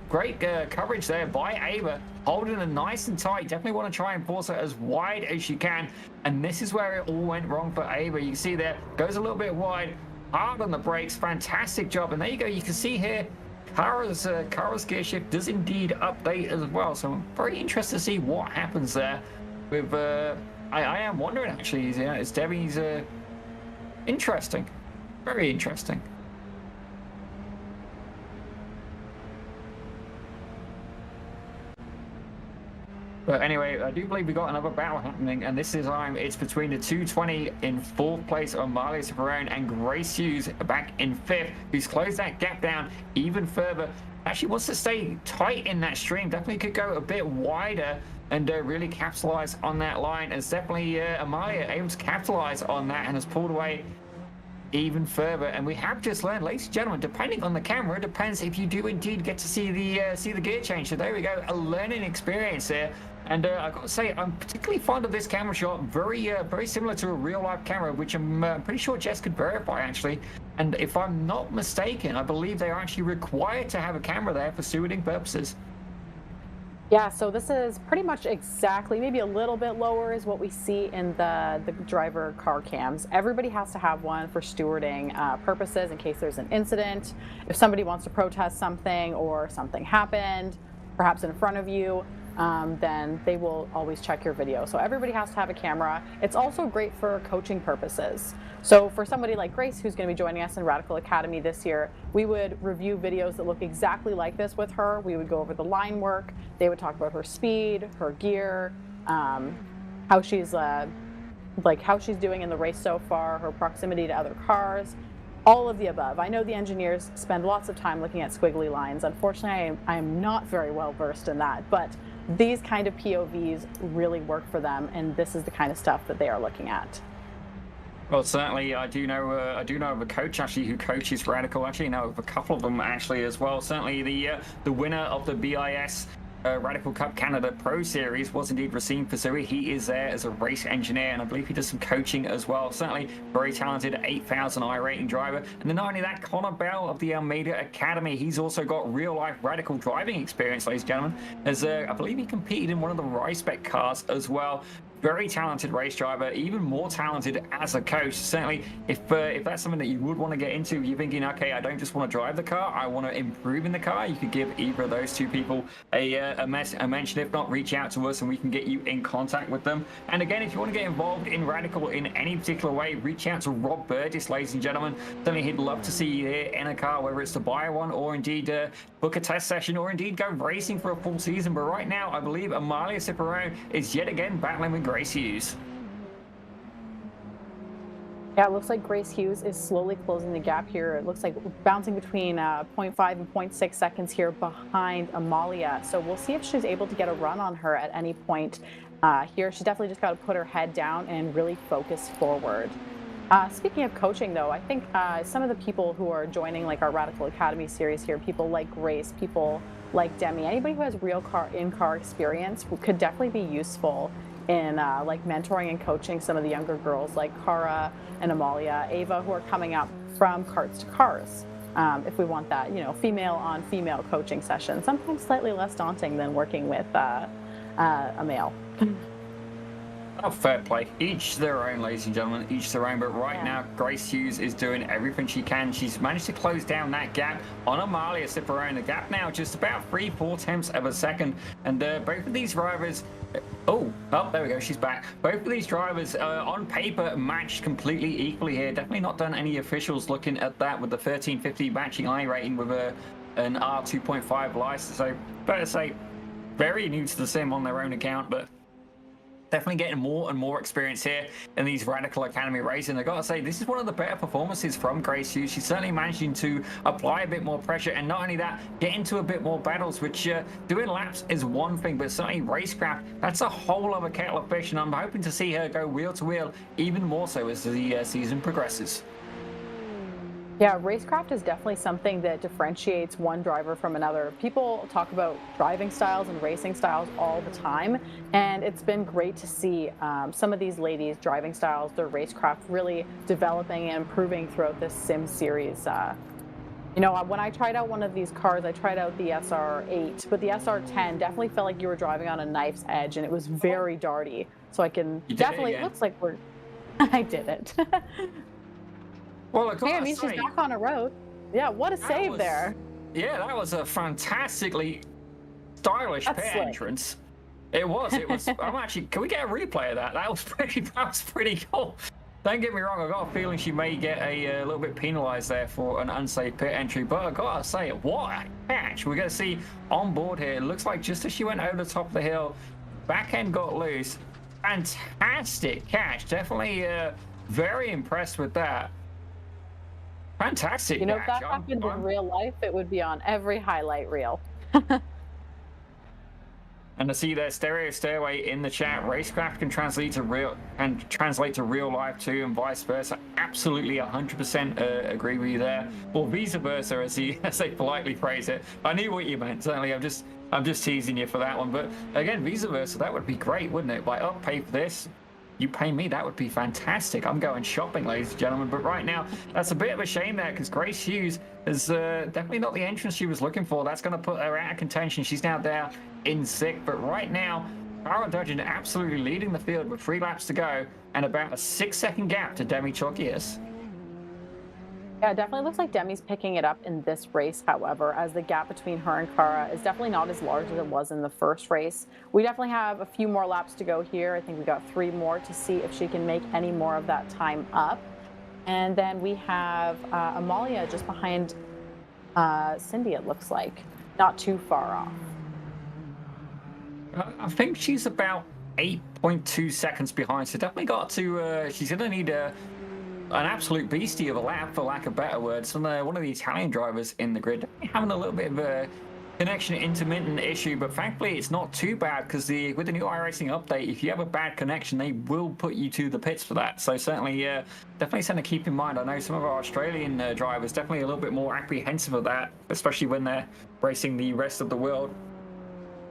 coverage there by Ava, holding it nice and tight. Definitely want to try and force it as wide as you can. And this is where it all went wrong for Ava. You can see there, goes a little bit wide, hard on the brakes. Fantastic job. And there you go. You can see here, Kara's gear shift does indeed update as well. So I'm very interested to see what happens there. With I am wondering actually. Is Debbie's interesting, very interesting. But anyway, I do believe we got another battle happening, and this is it's between the 220 in 4th place, Amalia Savarone, and Grace Hughes back in 5th, who's closed that gap down even further. Actually wants to stay tight in that stream. Definitely could go a bit wider and really capitalize on that line. As definitely Amalia able to capitalize on that and has pulled away even further. And we have just learned, ladies and gentlemen, depending on the camera, depends if you do indeed get to see the gear change. So there we go, a learning experience there. And I've got to say, I'm particularly fond of this camera shot. Very similar to a real-life camera, which I'm pretty sure Jess could verify, actually. And if I'm not mistaken, I believe they're actually required to have a camera there for stewarding purposes. Yeah, so this is pretty much exactly, maybe a little bit lower is what we see in the driver car cams. Everybody has to have one for stewarding purposes in case there's an incident. If somebody wants to protest something or something happened, perhaps in front of you, then they will always check your video. So everybody has to have a camera. It's also great for coaching purposes. So for somebody like Grace, who's going to be joining us in Radical Academy this year, we would review videos that look exactly like this with her. We would go over the line work. They would talk about her speed, her gear, how she's how she's doing in the race so far, her proximity to other cars, all of the above. I know the engineers spend lots of time looking at squiggly lines. Unfortunately, I am not very well versed in that, but these kind of POVs really work for them, and this is the kind of stuff that they are looking at. Well, certainly, I do know of a coach actually who coaches Radical. Actually, know of a couple of them actually as well. Certainly, the winner of the BIS Radical Cup Canada Pro Series was indeed Racine Fasui. He is there as a race engineer, and I believe he does some coaching as well. Certainly, very talented 8,000 iRating driver. And then not only that, Connor Bell of the Almeida Academy. He's also got real-life radical driving experience, ladies and gentlemen. As I believe he competed in one of the Ryspec cars as well. Very talented race driver, even more talented as a coach. Certainly, if that's something that you would want to get into, you're thinking, okay, I don't just want to drive the car, I want to improve in the car, you could give either of those two people a mention. If not, reach out to us and we can get you in contact with them. And again, if you want to get involved in Radical in any particular way, reach out to Rob Burgess, ladies and gentlemen. Certainly, he'd love to see you here in a car, whether it's to buy one or indeed book a test session or indeed go racing for a full season. But right now, I believe Amalia Ciparone is yet again battling with Grace Hughes. Yeah, it looks like Grace Hughes is slowly closing the gap here. It looks like bouncing between 0.5 and 0.6 seconds here behind Amalia. So we'll see if she's able to get a run on her at any point here. She's definitely just got to put her head down and really focus forward. Speaking of coaching, though, I think some of the people who are joining like our Radical Academy series here, people like Grace, people like Demi, anybody who has real in-car experience could definitely be useful in like mentoring and coaching some of the younger girls like Cara and Amalia, Ava, who are coming up from karts to cars. If we want that, female on female coaching session, sometimes slightly less daunting than working with a male. Oh, fair play. Each their own, ladies and gentlemen. Each their own. But right now, Grace Hughes is doing everything she can. She's managed to close down that gap on Amalia Ciparone. The gap now just about 3/4 tenths of a second. And both of these drivers... Oh, there we go. She's back. Both of these drivers, on paper, matched completely equally here. Definitely not done any officials looking at that with the 1350 matching iRating with an R2.5 license. So, better say, very new to the sim on their own account, but definitely getting more and more experience here in these Radical Academy racing. I gotta say, this is one of the better performances from Grace Hughes. She's certainly managing to apply a bit more pressure, and not only that, get into a bit more battles, which doing laps is one thing, but certainly racecraft, that's a whole other kettle of fish, and I'm hoping to see her go wheel to wheel even more so as the season progresses. Yeah, racecraft is definitely something that differentiates one driver from another. People talk about driving styles and racing styles all the time, and it's been great to see some of these ladies' driving styles, their racecraft really developing and improving throughout this sim series. When I tried out one of these cars, I tried out the SR8, but the SR10 definitely felt like you were driving on a knife's edge, and it was very darty. So I can definitely, it looks like we're, I did it. Well, hey, I mean, she's back on a road. Yeah, what a save there. Yeah, that was a fantastically stylish pit entrance. It was. I'm actually, can we get a replay of that? That was pretty cool. Don't get me wrong, I got a feeling she may get a little bit penalized there for an unsafe pit entry, but I gotta say, what a catch. We're gonna see on board here. It looks like just as she went over the top of the hill, back end got loose. Fantastic catch. Definitely very impressed with that. Fantastic. If that happened in real life, it would be on every highlight reel. And to see their stereo stairway in the chat, racecraft can translate to real life too, and vice versa. Absolutely 100% agree with you there. Or vice versa, as they politely phrase it. I knew what you meant. Certainly, I'm just teasing you for that one. But again, vice versa, that would be great, wouldn't it? Like, oh, pay for this. You pay me, that would be fantastic. I'm going shopping, ladies and gentlemen. But right now, that's a bit of a shame there, because Grace Hughes is definitely not the entrance she was looking for. That's going to put her out of contention. She's now there in 6th. But right now, Cara Dudgeon absolutely leading the field with 3 laps to go and about a 6-second gap to Demi Chokias. Yeah, it definitely looks like Demi's picking it up in this race, however, as the gap between her and Kara is definitely not as large as it was in the first race. We definitely have a few more laps to go here. I think we got 3 more to see if she can make any more of that time up. And then we have Amalia just behind Cindy, it looks like. Not too far off. I think she's about 8.2 seconds behind, so definitely got to, she's going to need an absolute beastie of a lap, for lack of better words, from one of the Italian drivers in the grid. Having a little bit of a connection intermittent issue, but thankfully it's not too bad, because with the new iRacing update, if you have a bad connection, they will put you to the pits for that. So certainly, definitely something to keep in mind. I know some of our Australian drivers definitely a little bit more apprehensive of that, especially when they're racing the rest of the world.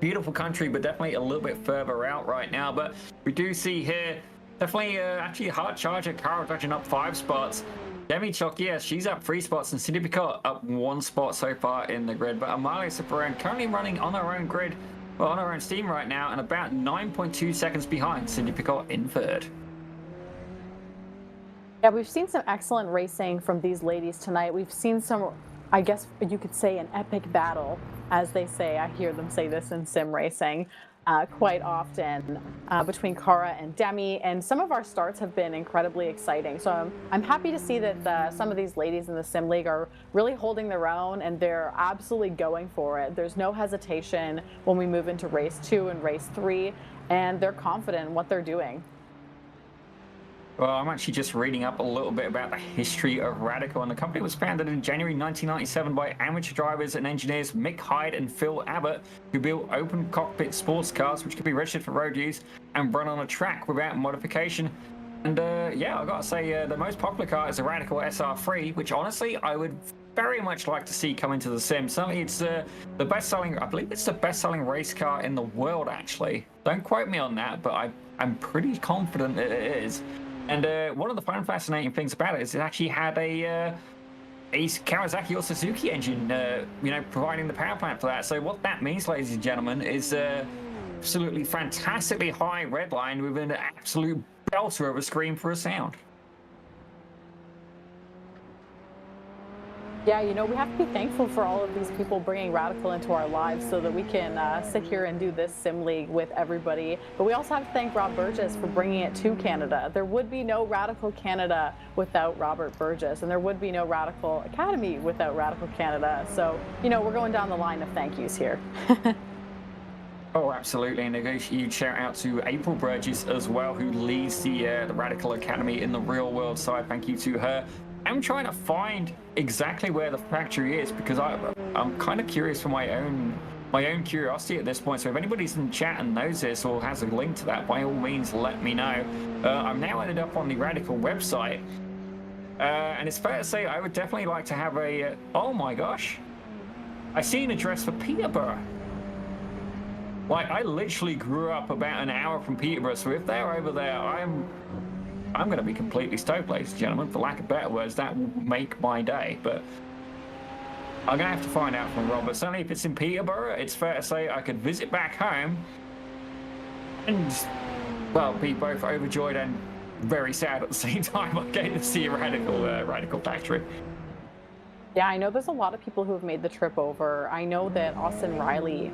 Beautiful country, but definitely a little bit further out right now. But we do see here definitely actually a hard charger. Kara touching up 5 spots. Demi Choc, yes, she's up 3 spots, and Cindy Picot up 1 spot so far in the grid. But Amalia Ciprian currently running on her own grid, well, on her own steam right now, and about 9.2 seconds behind Cindy Picot in 3rd. Yeah, we've seen some excellent racing from these ladies tonight. We've seen some, I guess you could say, an epic battle, as they say. I hear them say this in sim racing quite often, between Kara and Demi, and some of our starts have been incredibly exciting. So I'm happy to see that some of these ladies in the sim league are really holding their own, and they're absolutely going for it. There's no hesitation when we move into race 2 and race 3, and they're confident in what they're doing. Well, I'm actually just reading up a little bit about the history of Radical, and the company was founded in January 1997 by amateur drivers and engineers Mick Hyde and Phil Abbott, who built open cockpit sports cars which could be registered for road use and run on a track without modification. And yeah, I gotta say, the most popular car is the Radical SR3, which honestly I would very much like to see come into the sim. Certainly it's the best-selling, I believe it's the best-selling race car in the world, actually. Don't quote me on that, but I'm pretty confident that it is. And one of the fascinating things about it is it actually had a Kawasaki or Suzuki engine, you know, providing the power plant for that. So what that means, ladies and gentlemen, is absolutely fantastically high red line with an absolute belter of a scream for a sound. Yeah, you know, we have to be thankful for all of these people bringing Radical into our lives so that we can sit here and do this sim league with everybody. But we also have to thank Rob Burgess for bringing it to Canada. There would be no Radical Canada without Robert Burgess, and there would be no Radical Academy without Radical Canada. So, you know, we're going down the line of thank yous here. Oh, absolutely, and a huge shout out to April Burgess as well, who leads the Radical Academy in the real world side. Thank you to her. I'm trying to find exactly where the factory is, because I'm kind of curious for my own curiosity at this point. So if anybody's in chat and knows this or has a link to that, by all means let me know. I'm now ended up on the Radical website, and it's fair to say I would definitely like to have a oh my gosh, I see an address for Peterborough. Like, I literally grew up about an hour from Peterborough, so if they're over there, I'm going to be completely stoked, ladies and gentlemen. For lack of better words, that will make my day. But I'm going to have to find out from Rob. But certainly if it's in Peterborough, it's fair to say I could visit back home and, well, be both overjoyed and very sad at the same time. I'm getting to see a Radical factory. Yeah, I know there's a lot of people who have made the trip over. I know that Austin Riley,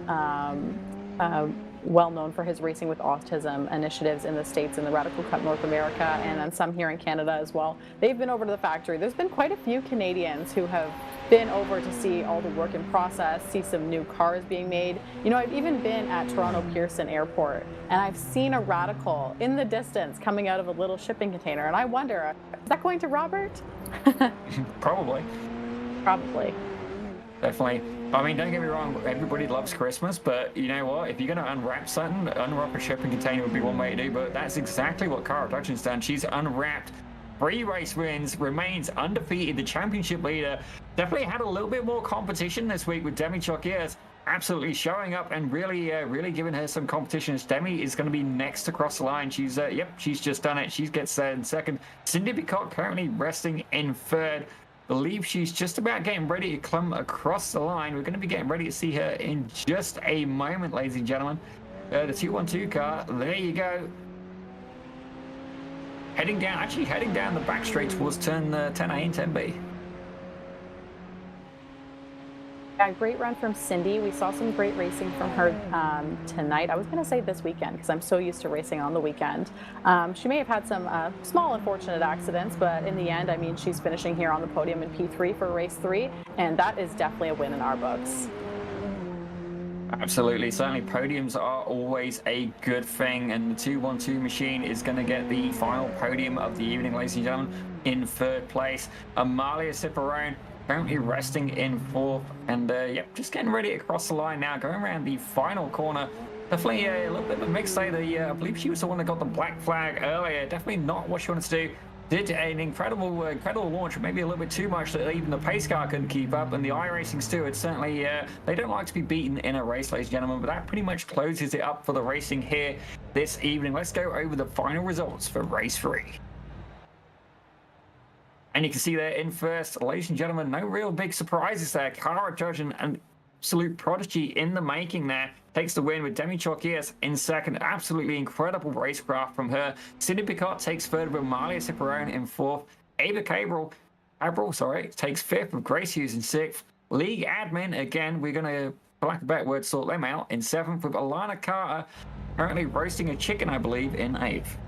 well known for his racing with autism initiatives in the States and the Radical Cup North America, and then some here in Canada as well. They've been over to the factory. There's been quite a few Canadians who have been over to see all the work in process, see some new cars being made. You know, I've even been at Toronto Pearson Airport, and I've seen a Radical in the distance coming out of a little shipping container, and I wonder, is that going to Robert? Probably. Probably. Definitely. I mean, don't get me wrong, everybody loves Christmas, but you know what? If you're going to unwrap something, unwrap a shipping container would be one way to do, but that's exactly what Kara Dutchin's done. She's unwrapped 3 race wins, remains undefeated, the championship leader. Definitely had a little bit more competition this week with Demi Choc, absolutely showing up and really giving her some competition. Demi is going to be next across the line. She's, she's just done it. She gets there in 2nd. Cindy Picot currently resting in 3rd. Believe she's just about getting ready to come across the line. We're going to be getting ready to see her in just a moment, ladies and gentlemen. The 212 car, there you go. Heading down the back straight towards turn 10A and 10B. Yeah, great run from Cindy. We saw some great racing from her tonight. I was going to say this weekend because I'm so used to racing on the weekend. She may have had some small unfortunate accidents, but in the end, I mean, she's finishing here on the podium in P3 for race 3, and that is definitely a win in our books. Absolutely. Certainly podiums are always a good thing, and the 212 machine is going to get the final podium of the evening, ladies and gentlemen, in third place. Amalia Ciparone currently resting in fourth, and yep, just getting ready to cross the line now, going around the final corner. Definitely a little bit of a mixed day. I believe she was the one that got the black flag earlier. Definitely not what she wanted to do. Did an incredible launch, maybe a little bit too much that even the pace car couldn't keep up, and the iRacing steward certainly, they don't like to be beaten in a race, ladies and gentlemen, but that pretty much closes it up for the racing here this evening. Let's go over the final results for race 3. And you can see there in first, ladies and gentlemen, no real big surprises there. Cara Judgen, an absolute prodigy in the making there, takes the win with Demi Chalkias in second. Absolutely incredible racecraft from her. Cindy Picot takes third with Amalia Ciparone in fourth. Ava Cabral, takes fifth with Grace Hughes in sixth. League admin, again, we're going to, for lack of a better word, sort them out in seventh with Alana Carter, currently roasting a chicken, I believe, in eighth.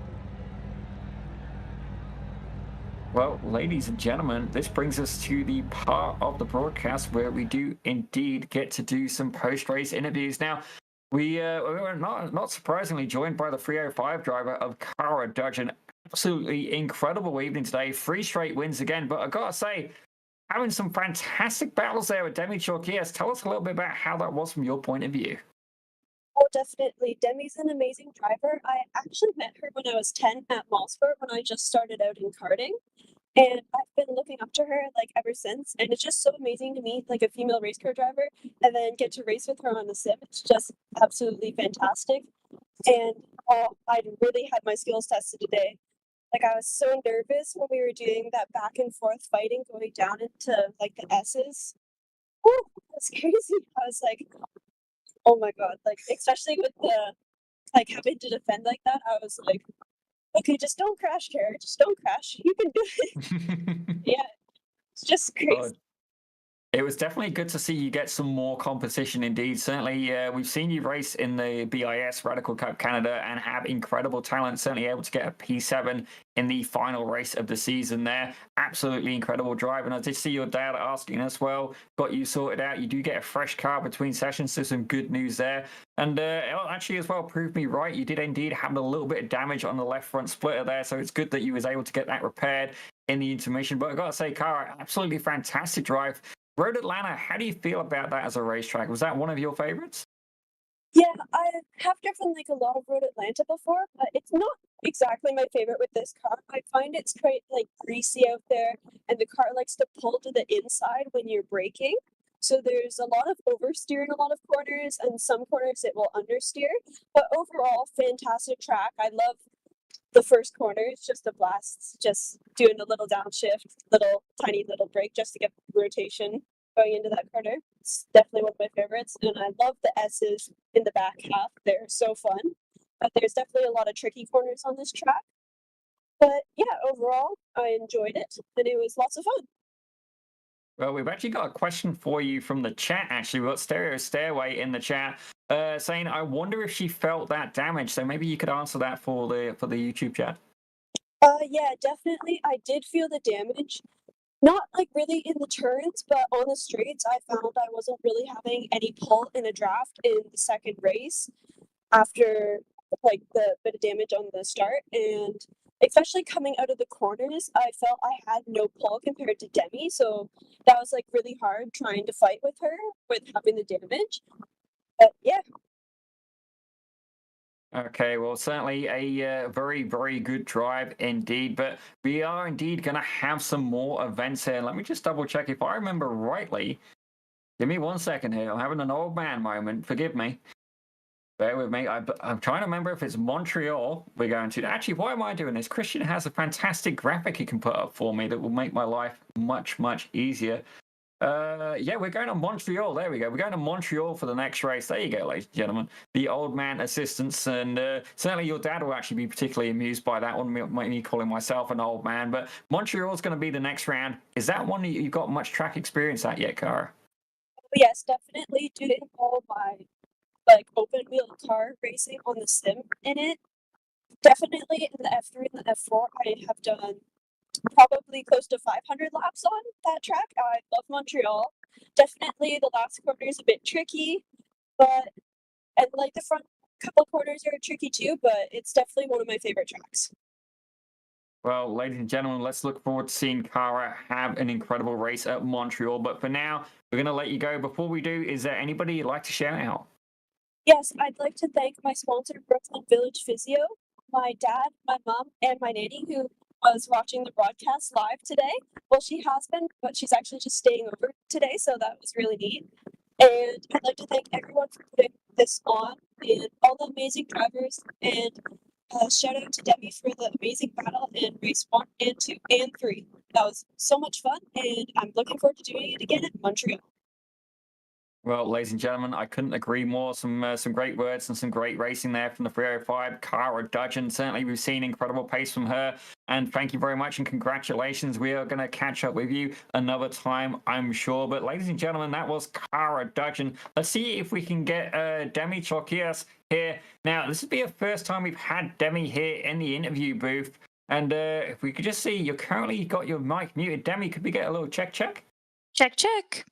Well, ladies and gentlemen, this brings us to the part of the broadcast where we do indeed get to do some post-race interviews. Now, we were not surprisingly joined by the 305 driver of Cara Judgen. Absolutely incredible evening today. 3 straight wins again, but I gotta say, having some fantastic battles there with Demi Chalkias. Tell us a little bit about how that was from your point of view. Oh, definitely. Demi's an amazing driver. I actually met her when I was 10 at Motorsport when I just started out in karting. And I've been looking up to her like ever since. And it's just so amazing to meet like a female race car driver and then get to race with her on the sim. It's just absolutely fantastic. And I really had my skills tested today. Like I was so nervous when we were doing that back and forth fighting going down into like the S's. Whew, that's crazy. I was like, oh my god, like especially with the like having to defend like that, I was like, okay, just don't crash, Kara. Just don't crash. You can do it. Yeah, it's just crazy. It was definitely good to see you get some more competition indeed. Certainly, we've seen you race in the BIS Radical Cup Canada and have incredible talent, certainly able to get a P7 in the final race of the season there. Absolutely incredible drive. And I did see your dad asking as well, got you sorted out. You do get a fresh car between sessions, so some good news there. And actually as well proved me right. You did indeed have a little bit of damage on the left front splitter there, so it's good that you was able to get that repaired in the intermission. But I got to say, Cara, absolutely fantastic drive. Road Atlanta, how do you feel about that as a racetrack? Was that one of your favorites? Yeah, I have driven like a lot of Road Atlanta before, but it's not exactly my favorite with this car. I find it's quite like greasy out there, and the car likes to pull to the inside when you're braking. So there's a lot of oversteer in a lot of corners, and some corners it will understeer. But overall, fantastic track. I love the first corner. It's just a blast. Just doing a little downshift, tiny little brake just to get rotation going into that corner. It's definitely one of my favorites. And I love the S's in the back half. They're so fun. But there's definitely a lot of tricky corners on this track. But yeah, overall, I enjoyed it and it was lots of fun. Well, we've actually got a question for you from the chat, actually. We've got Stereo Stairway in the chat saying, I wonder if she felt that damage. So maybe you could answer that for the YouTube chat. Yeah, definitely. I did feel the damage. Not like really in the turns, but on the straights, I found I wasn't really having any pull in a draft in the second race after like the bit of damage on the start. And especially coming out of the corners, I felt I had no pull compared to Demi. So that was like really hard trying to fight with her with having the damage. But yeah. Okay, well, certainly a very, very good drive indeed. But we are indeed going to have some more events here. Let me just double check if I remember rightly. Give me 1 second here. I'm having an old man moment. Forgive me. Bear with me. I'm trying to remember if it's Montreal we're going to. Actually, why am I doing this? Christian has a fantastic graphic he can put up for me that will make my life much, much easier. Yeah, we're going to Montreal. There we go. We're going to Montreal for the next race. There you go, ladies and gentlemen. The old man assistance. And certainly your dad will actually be particularly amused by that one, me calling myself an old man. But Montreal's going to be the next round. Is that one that you've got much track experience at yet, Cara? But yes, definitely doing all my like open wheel car racing on the sim in it. Definitely in the F3 and the F4, I have done probably close to 500 laps on that track. I love Montreal. Definitely the last quarter is a bit tricky, but and like the front couple quarters are tricky too, but it's definitely one of my favorite tracks. Well, ladies and gentlemen, let's look forward to seeing Kara have an incredible race at Montreal. But for now, we're going to let you go. Before we do, is there anybody you'd like to shout out? Yes, I'd like to thank my sponsor, Brooklyn Village Physio, my dad, my mom, and my nanny who was watching the broadcast live today. Well, she has been, but she's actually just staying over today, so that was really neat. And I'd like to thank everyone for putting this on and all the amazing drivers. And shout out to Demi for the amazing battle in race 1 and 2 and 3. That was so much fun, and I'm looking forward to doing it again at Montreal. Well, ladies and gentlemen, I couldn't agree more. Some great words and some great racing there from the 305. Cara Dudgeon, certainly we've seen incredible pace from her. And thank you very much and congratulations. We are going to catch up with you another time, I'm sure. But ladies and gentlemen, that was Cara Dudgeon. Let's see if we can get Demi Chalkias here. Now, this would be the first time we've had Demi here in the interview booth. And if we could just see, you currently got your mic muted. Demi, could we get a little check? Check, check.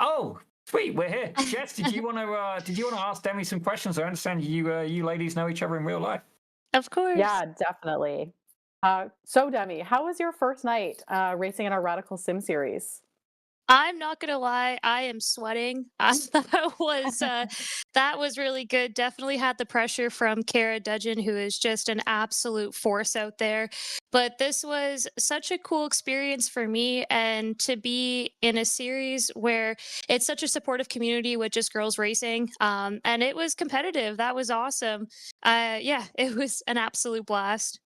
Oh, sweet, we're here. Jess, did you want to ask Demi some questions? I understand you ladies know each other in real life. Of course. Yeah, definitely. So Demi, how was your first night racing in our Radical Sim series? I'm not gonna lie, I am sweating. That was really good. Definitely had the pressure from Cara Dudgeon, who is just an absolute force out there. But this was such a cool experience for me, and to be in a series where it's such a supportive community with just girls racing. And it was competitive. That was awesome. Yeah, it was an absolute blast.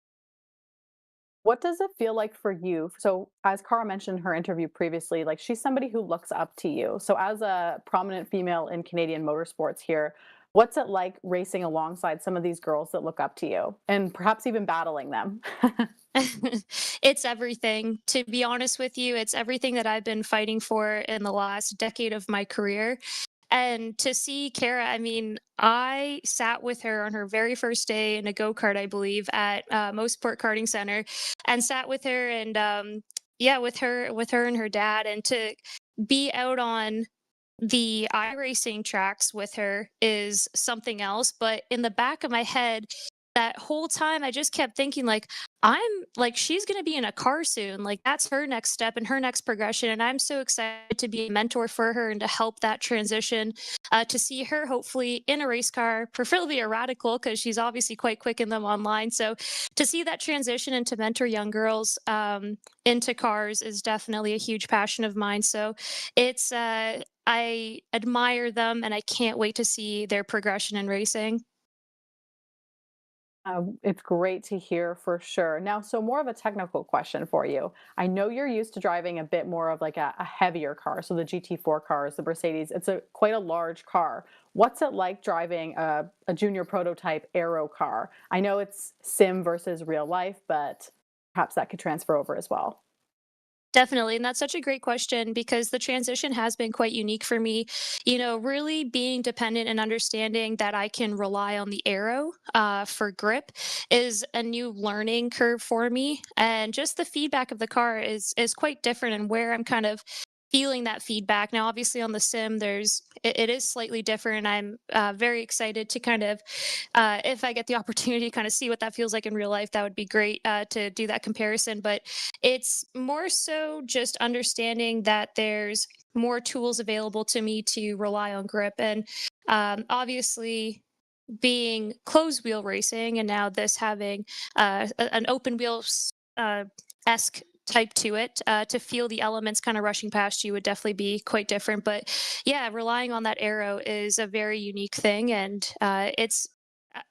What does it feel like for you? So, as Cara mentioned in her interview previously, like she's somebody who looks up to you. So, as a prominent female in Canadian motorsports here, what's it like racing alongside some of these girls that look up to you and perhaps even battling them? It's everything. To be honest with you, it's everything that I've been fighting for in the last decade of my career. And to see Kara, I mean, I sat with her on her very first day in a go-kart, I believe, at Motorsport Karting Center, and sat with her and yeah, with her and her dad, and to be out on the iRacing tracks with her is something else. But in the back of my head, that whole time I just kept thinking like, I'm like, she's going to be in a car soon. Like that's her next step and her next progression. And I'm so excited to be a mentor for her and to help that transition, to see her hopefully in a race car, preferably a radical, because she's obviously quite quick in them online. So to see that transition and to mentor young girls into cars is definitely a huge passion of mine. So it's, I admire them and I can't wait to see their progression in racing. It's great to hear for sure. Now, so more of a technical question for you. I know you're used to driving a bit more of like a heavier car. So the GT4 cars, the Mercedes, it's a quite a large car. What's it like driving a junior prototype aero car? I know it's sim versus real life, but perhaps that could transfer over as well. Definitely. And that's such a great question because the transition has been quite unique for me. You know, really being dependent and understanding that I can rely on the arrow for grip is a new learning curve for me. And just the feedback of the car is quite different and where I'm kind of feeling that feedback. Now, obviously on the sim, it is slightly different. I'm very excited to kind of, if I get the opportunity to kind of see what that feels like in real life, that would be great to do that comparison. But it's more so just understanding that there's more tools available to me to rely on grip. And obviously, being closed wheel racing and now this having an open wheel esque type to it, to feel the elements kind of rushing past you would definitely be quite different. But yeah, relying on that arrow is a very unique thing, and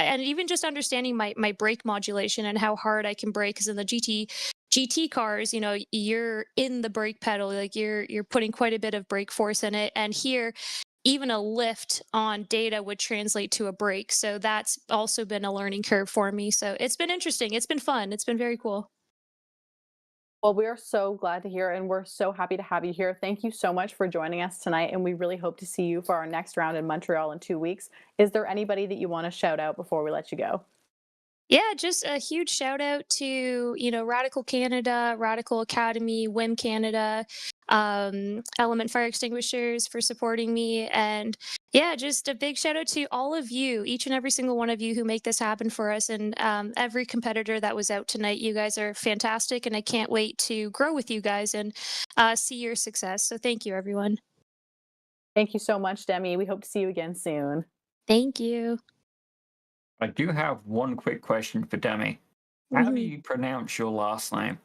and even just understanding my brake modulation and how hard I can brake, because in the GT cars, you know, you're in the brake pedal, like you're putting quite a bit of brake force in it. And here, even a lift on data would translate to a brake. So that's also been a learning curve for me. So it's been interesting. It's been fun. It's been very cool. Well, we are so glad to hear, and we're so happy to have you here. Thank you so much for joining us tonight, and we really hope to see you for our next round in Montreal in 2 weeks. Is there anybody that you want to shout out before we let you go? Yeah, just a huge shout out to, Radical Canada, Radical Academy, WIM Canada, Element Fire Extinguishers for supporting me. And yeah, just a big shout out to all of you, each and every single one of you who make this happen for us. And every competitor that was out tonight, you guys are fantastic. And I can't wait to grow with you guys and see your success. So thank you, everyone. Thank you so much, Demi. We hope to see you again soon. Thank you. I do have one quick question for Demi. How do Mhm. you pronounce your last name?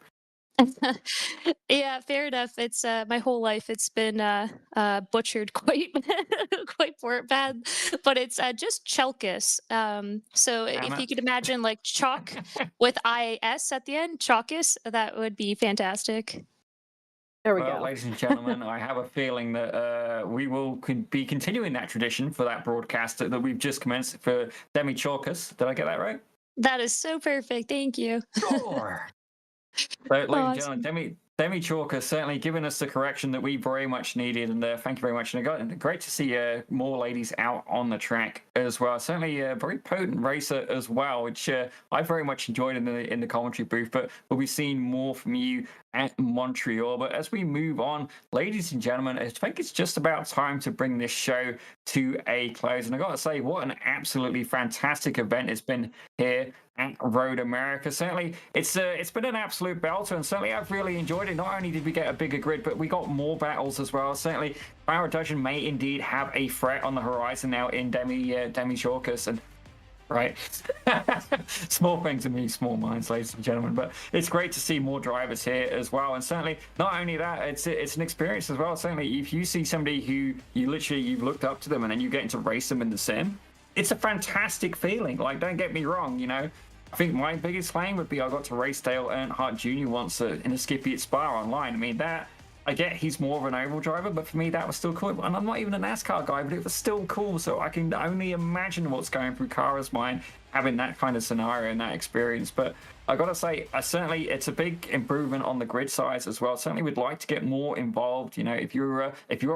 Yeah, fair enough. It's my whole life. It's been butchered quite quite bad, but it's just Chelkis. So Damn if you it. could imagine like chalk with is at the end, Chalkis, that would be fantastic. There we Well, go. ladies and gentlemen, I have a feeling that we will be continuing that tradition for that broadcast that we've just commenced for Demi Chalkus. Did I get that right? That is so perfect. Thank you. Sure. So, ladies and gentlemen, Awesome. Demi Chalker certainly giving us the correction that we very much needed, and thank you very much. And great to see more ladies out on the track as well. Certainly a very potent racer as well, which I very much enjoyed in the commentary booth. But we'll be seeing more from you at Montreal. But as we move on, ladies and gentlemen, I think it's just about time to bring this show to a close. And I got to say, what an absolutely fantastic event it's been here at Road America. Certainly, it's been an absolute belter, and certainly I've really enjoyed it. Not only did we get a bigger grid, but we got more battles as well. Certainly, our reduction may indeed have a threat on the horizon now in Demi Shorkus, and right, small things in me, small minds, ladies and gentlemen. But it's great to see more drivers here as well, and certainly not only that, it's an experience as well. Certainly, if you see somebody who you've looked up to them, and then you get to race them in the sim, it's a fantastic feeling. Like, don't get me wrong, I think my biggest claim would be I got to race Dale Earnhardt Jr. once in a Skippy at Spa online. I mean, that, I get he's more of an oval driver, but for me, that was still cool. And I'm not even a NASCAR guy, but it was still cool. So I can only imagine what's going through Kara's mind having that kind of scenario and that experience. But I got to say, certainly it's a big improvement on the grid size as well. Certainly would like to get more involved. If you're at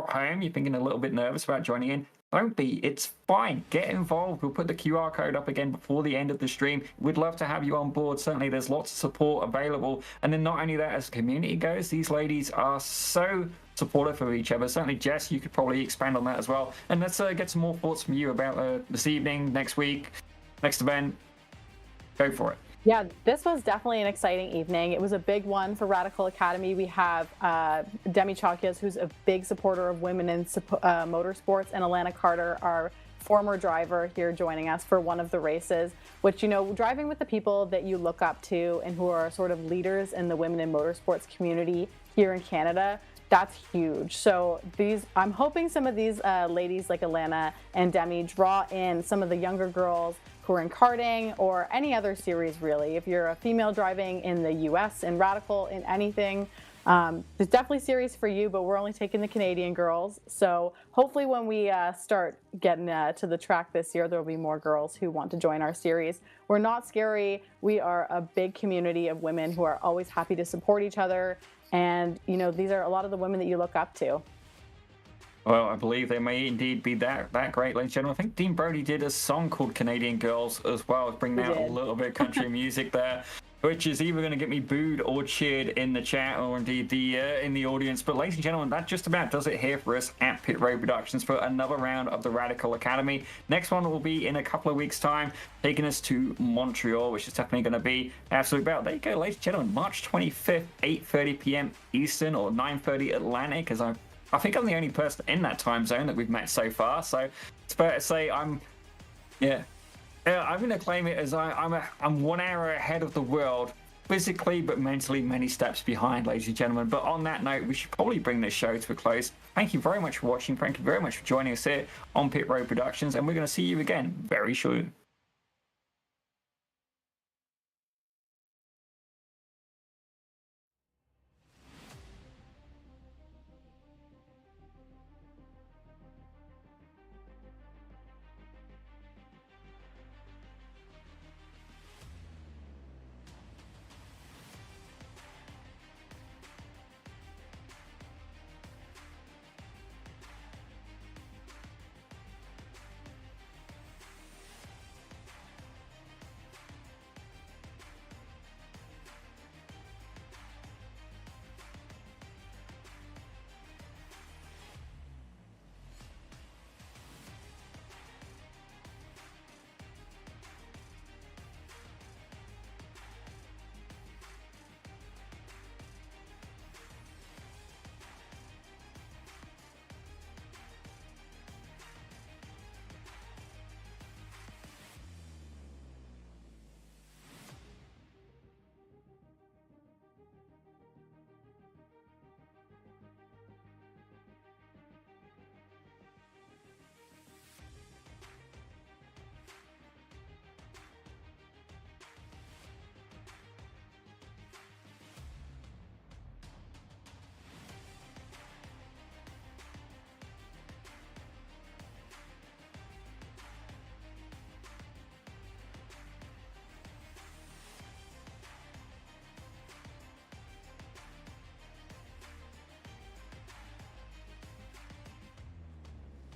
home, you're thinking a little bit nervous about joining in, don't be. It's fine. Get involved. We'll put the QR code up again before the end of the stream. We'd love to have you on board. Certainly, there's lots of support available. And then not only that, as the community goes, these ladies are so supportive of each other. Certainly, Jess, you could probably expand on that as well. And let's get some more thoughts from you about this evening, next week, next event. Go for it. Yeah, this was definitely an exciting evening. It was a big one for Radical Academy. We have Demi Chakias, who's a big supporter of women in motorsports, and Alana Carter, our former driver, here joining us for one of the races, which, driving with the people that you look up to and who are sort of leaders in the women in motorsports community here in Canada, that's huge. So I'm hoping some of these ladies like Alana and Demi draw in some of the younger girls who are in karting or any other series, really. If you're a female driving in the US and Radical in anything, there's definitely series for you, but we're only taking the Canadian girls. So hopefully when we start getting to the track this year, there'll be more girls who want to join our series. We're not scary. We are a big community of women who are always happy to support each other. And, these are a lot of the women that you look up to. Well, I believe they may indeed be that great, ladies and gentlemen. I think Dean Brody did a song called Canadian Girls as well, bringing out a little bit of country music there, which is either going to get me booed or cheered in the chat or indeed in the audience. But ladies and gentlemen, that just about does it here for us at Pit Road Productions for another round of the Radical Academy. Next one will be in a couple of weeks' time, taking us to Montreal, which is definitely going to be absolute battle. There you go, ladies and gentlemen, March 25th, 8:30 p.m. Eastern or 9:30 Atlantic, as I think I'm the only person in that time zone that we've met so far. So it's fair to say I'm going to claim it as I'm 1 hour ahead of the world, physically but mentally many steps behind, ladies and gentlemen. But on that note, we should probably bring this show to a close. Thank you very much for watching. Thank you very much for joining us here on Pit Road Productions, and we're going to see you again very soon.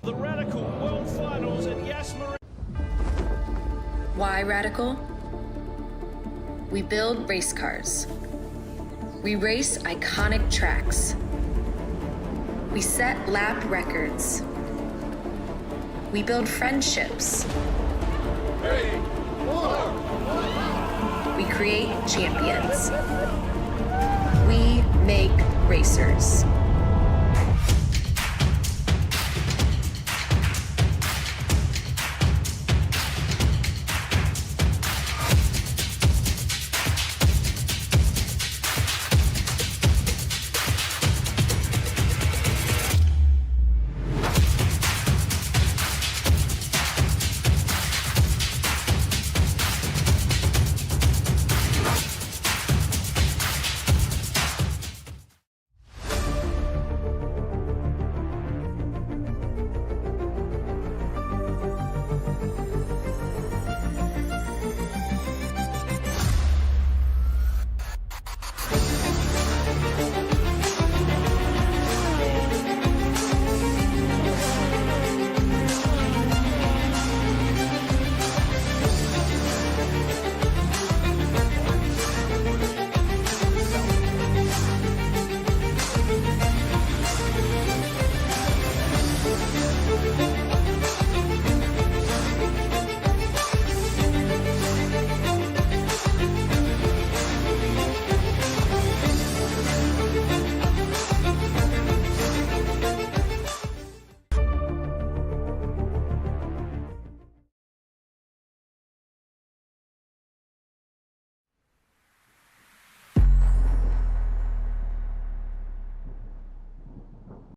the Radical World Finals at Yas Marina. Why Radical? We build race cars. We race iconic tracks. We set lap records. We build friendships. 3, 4. We create champions. We make racers.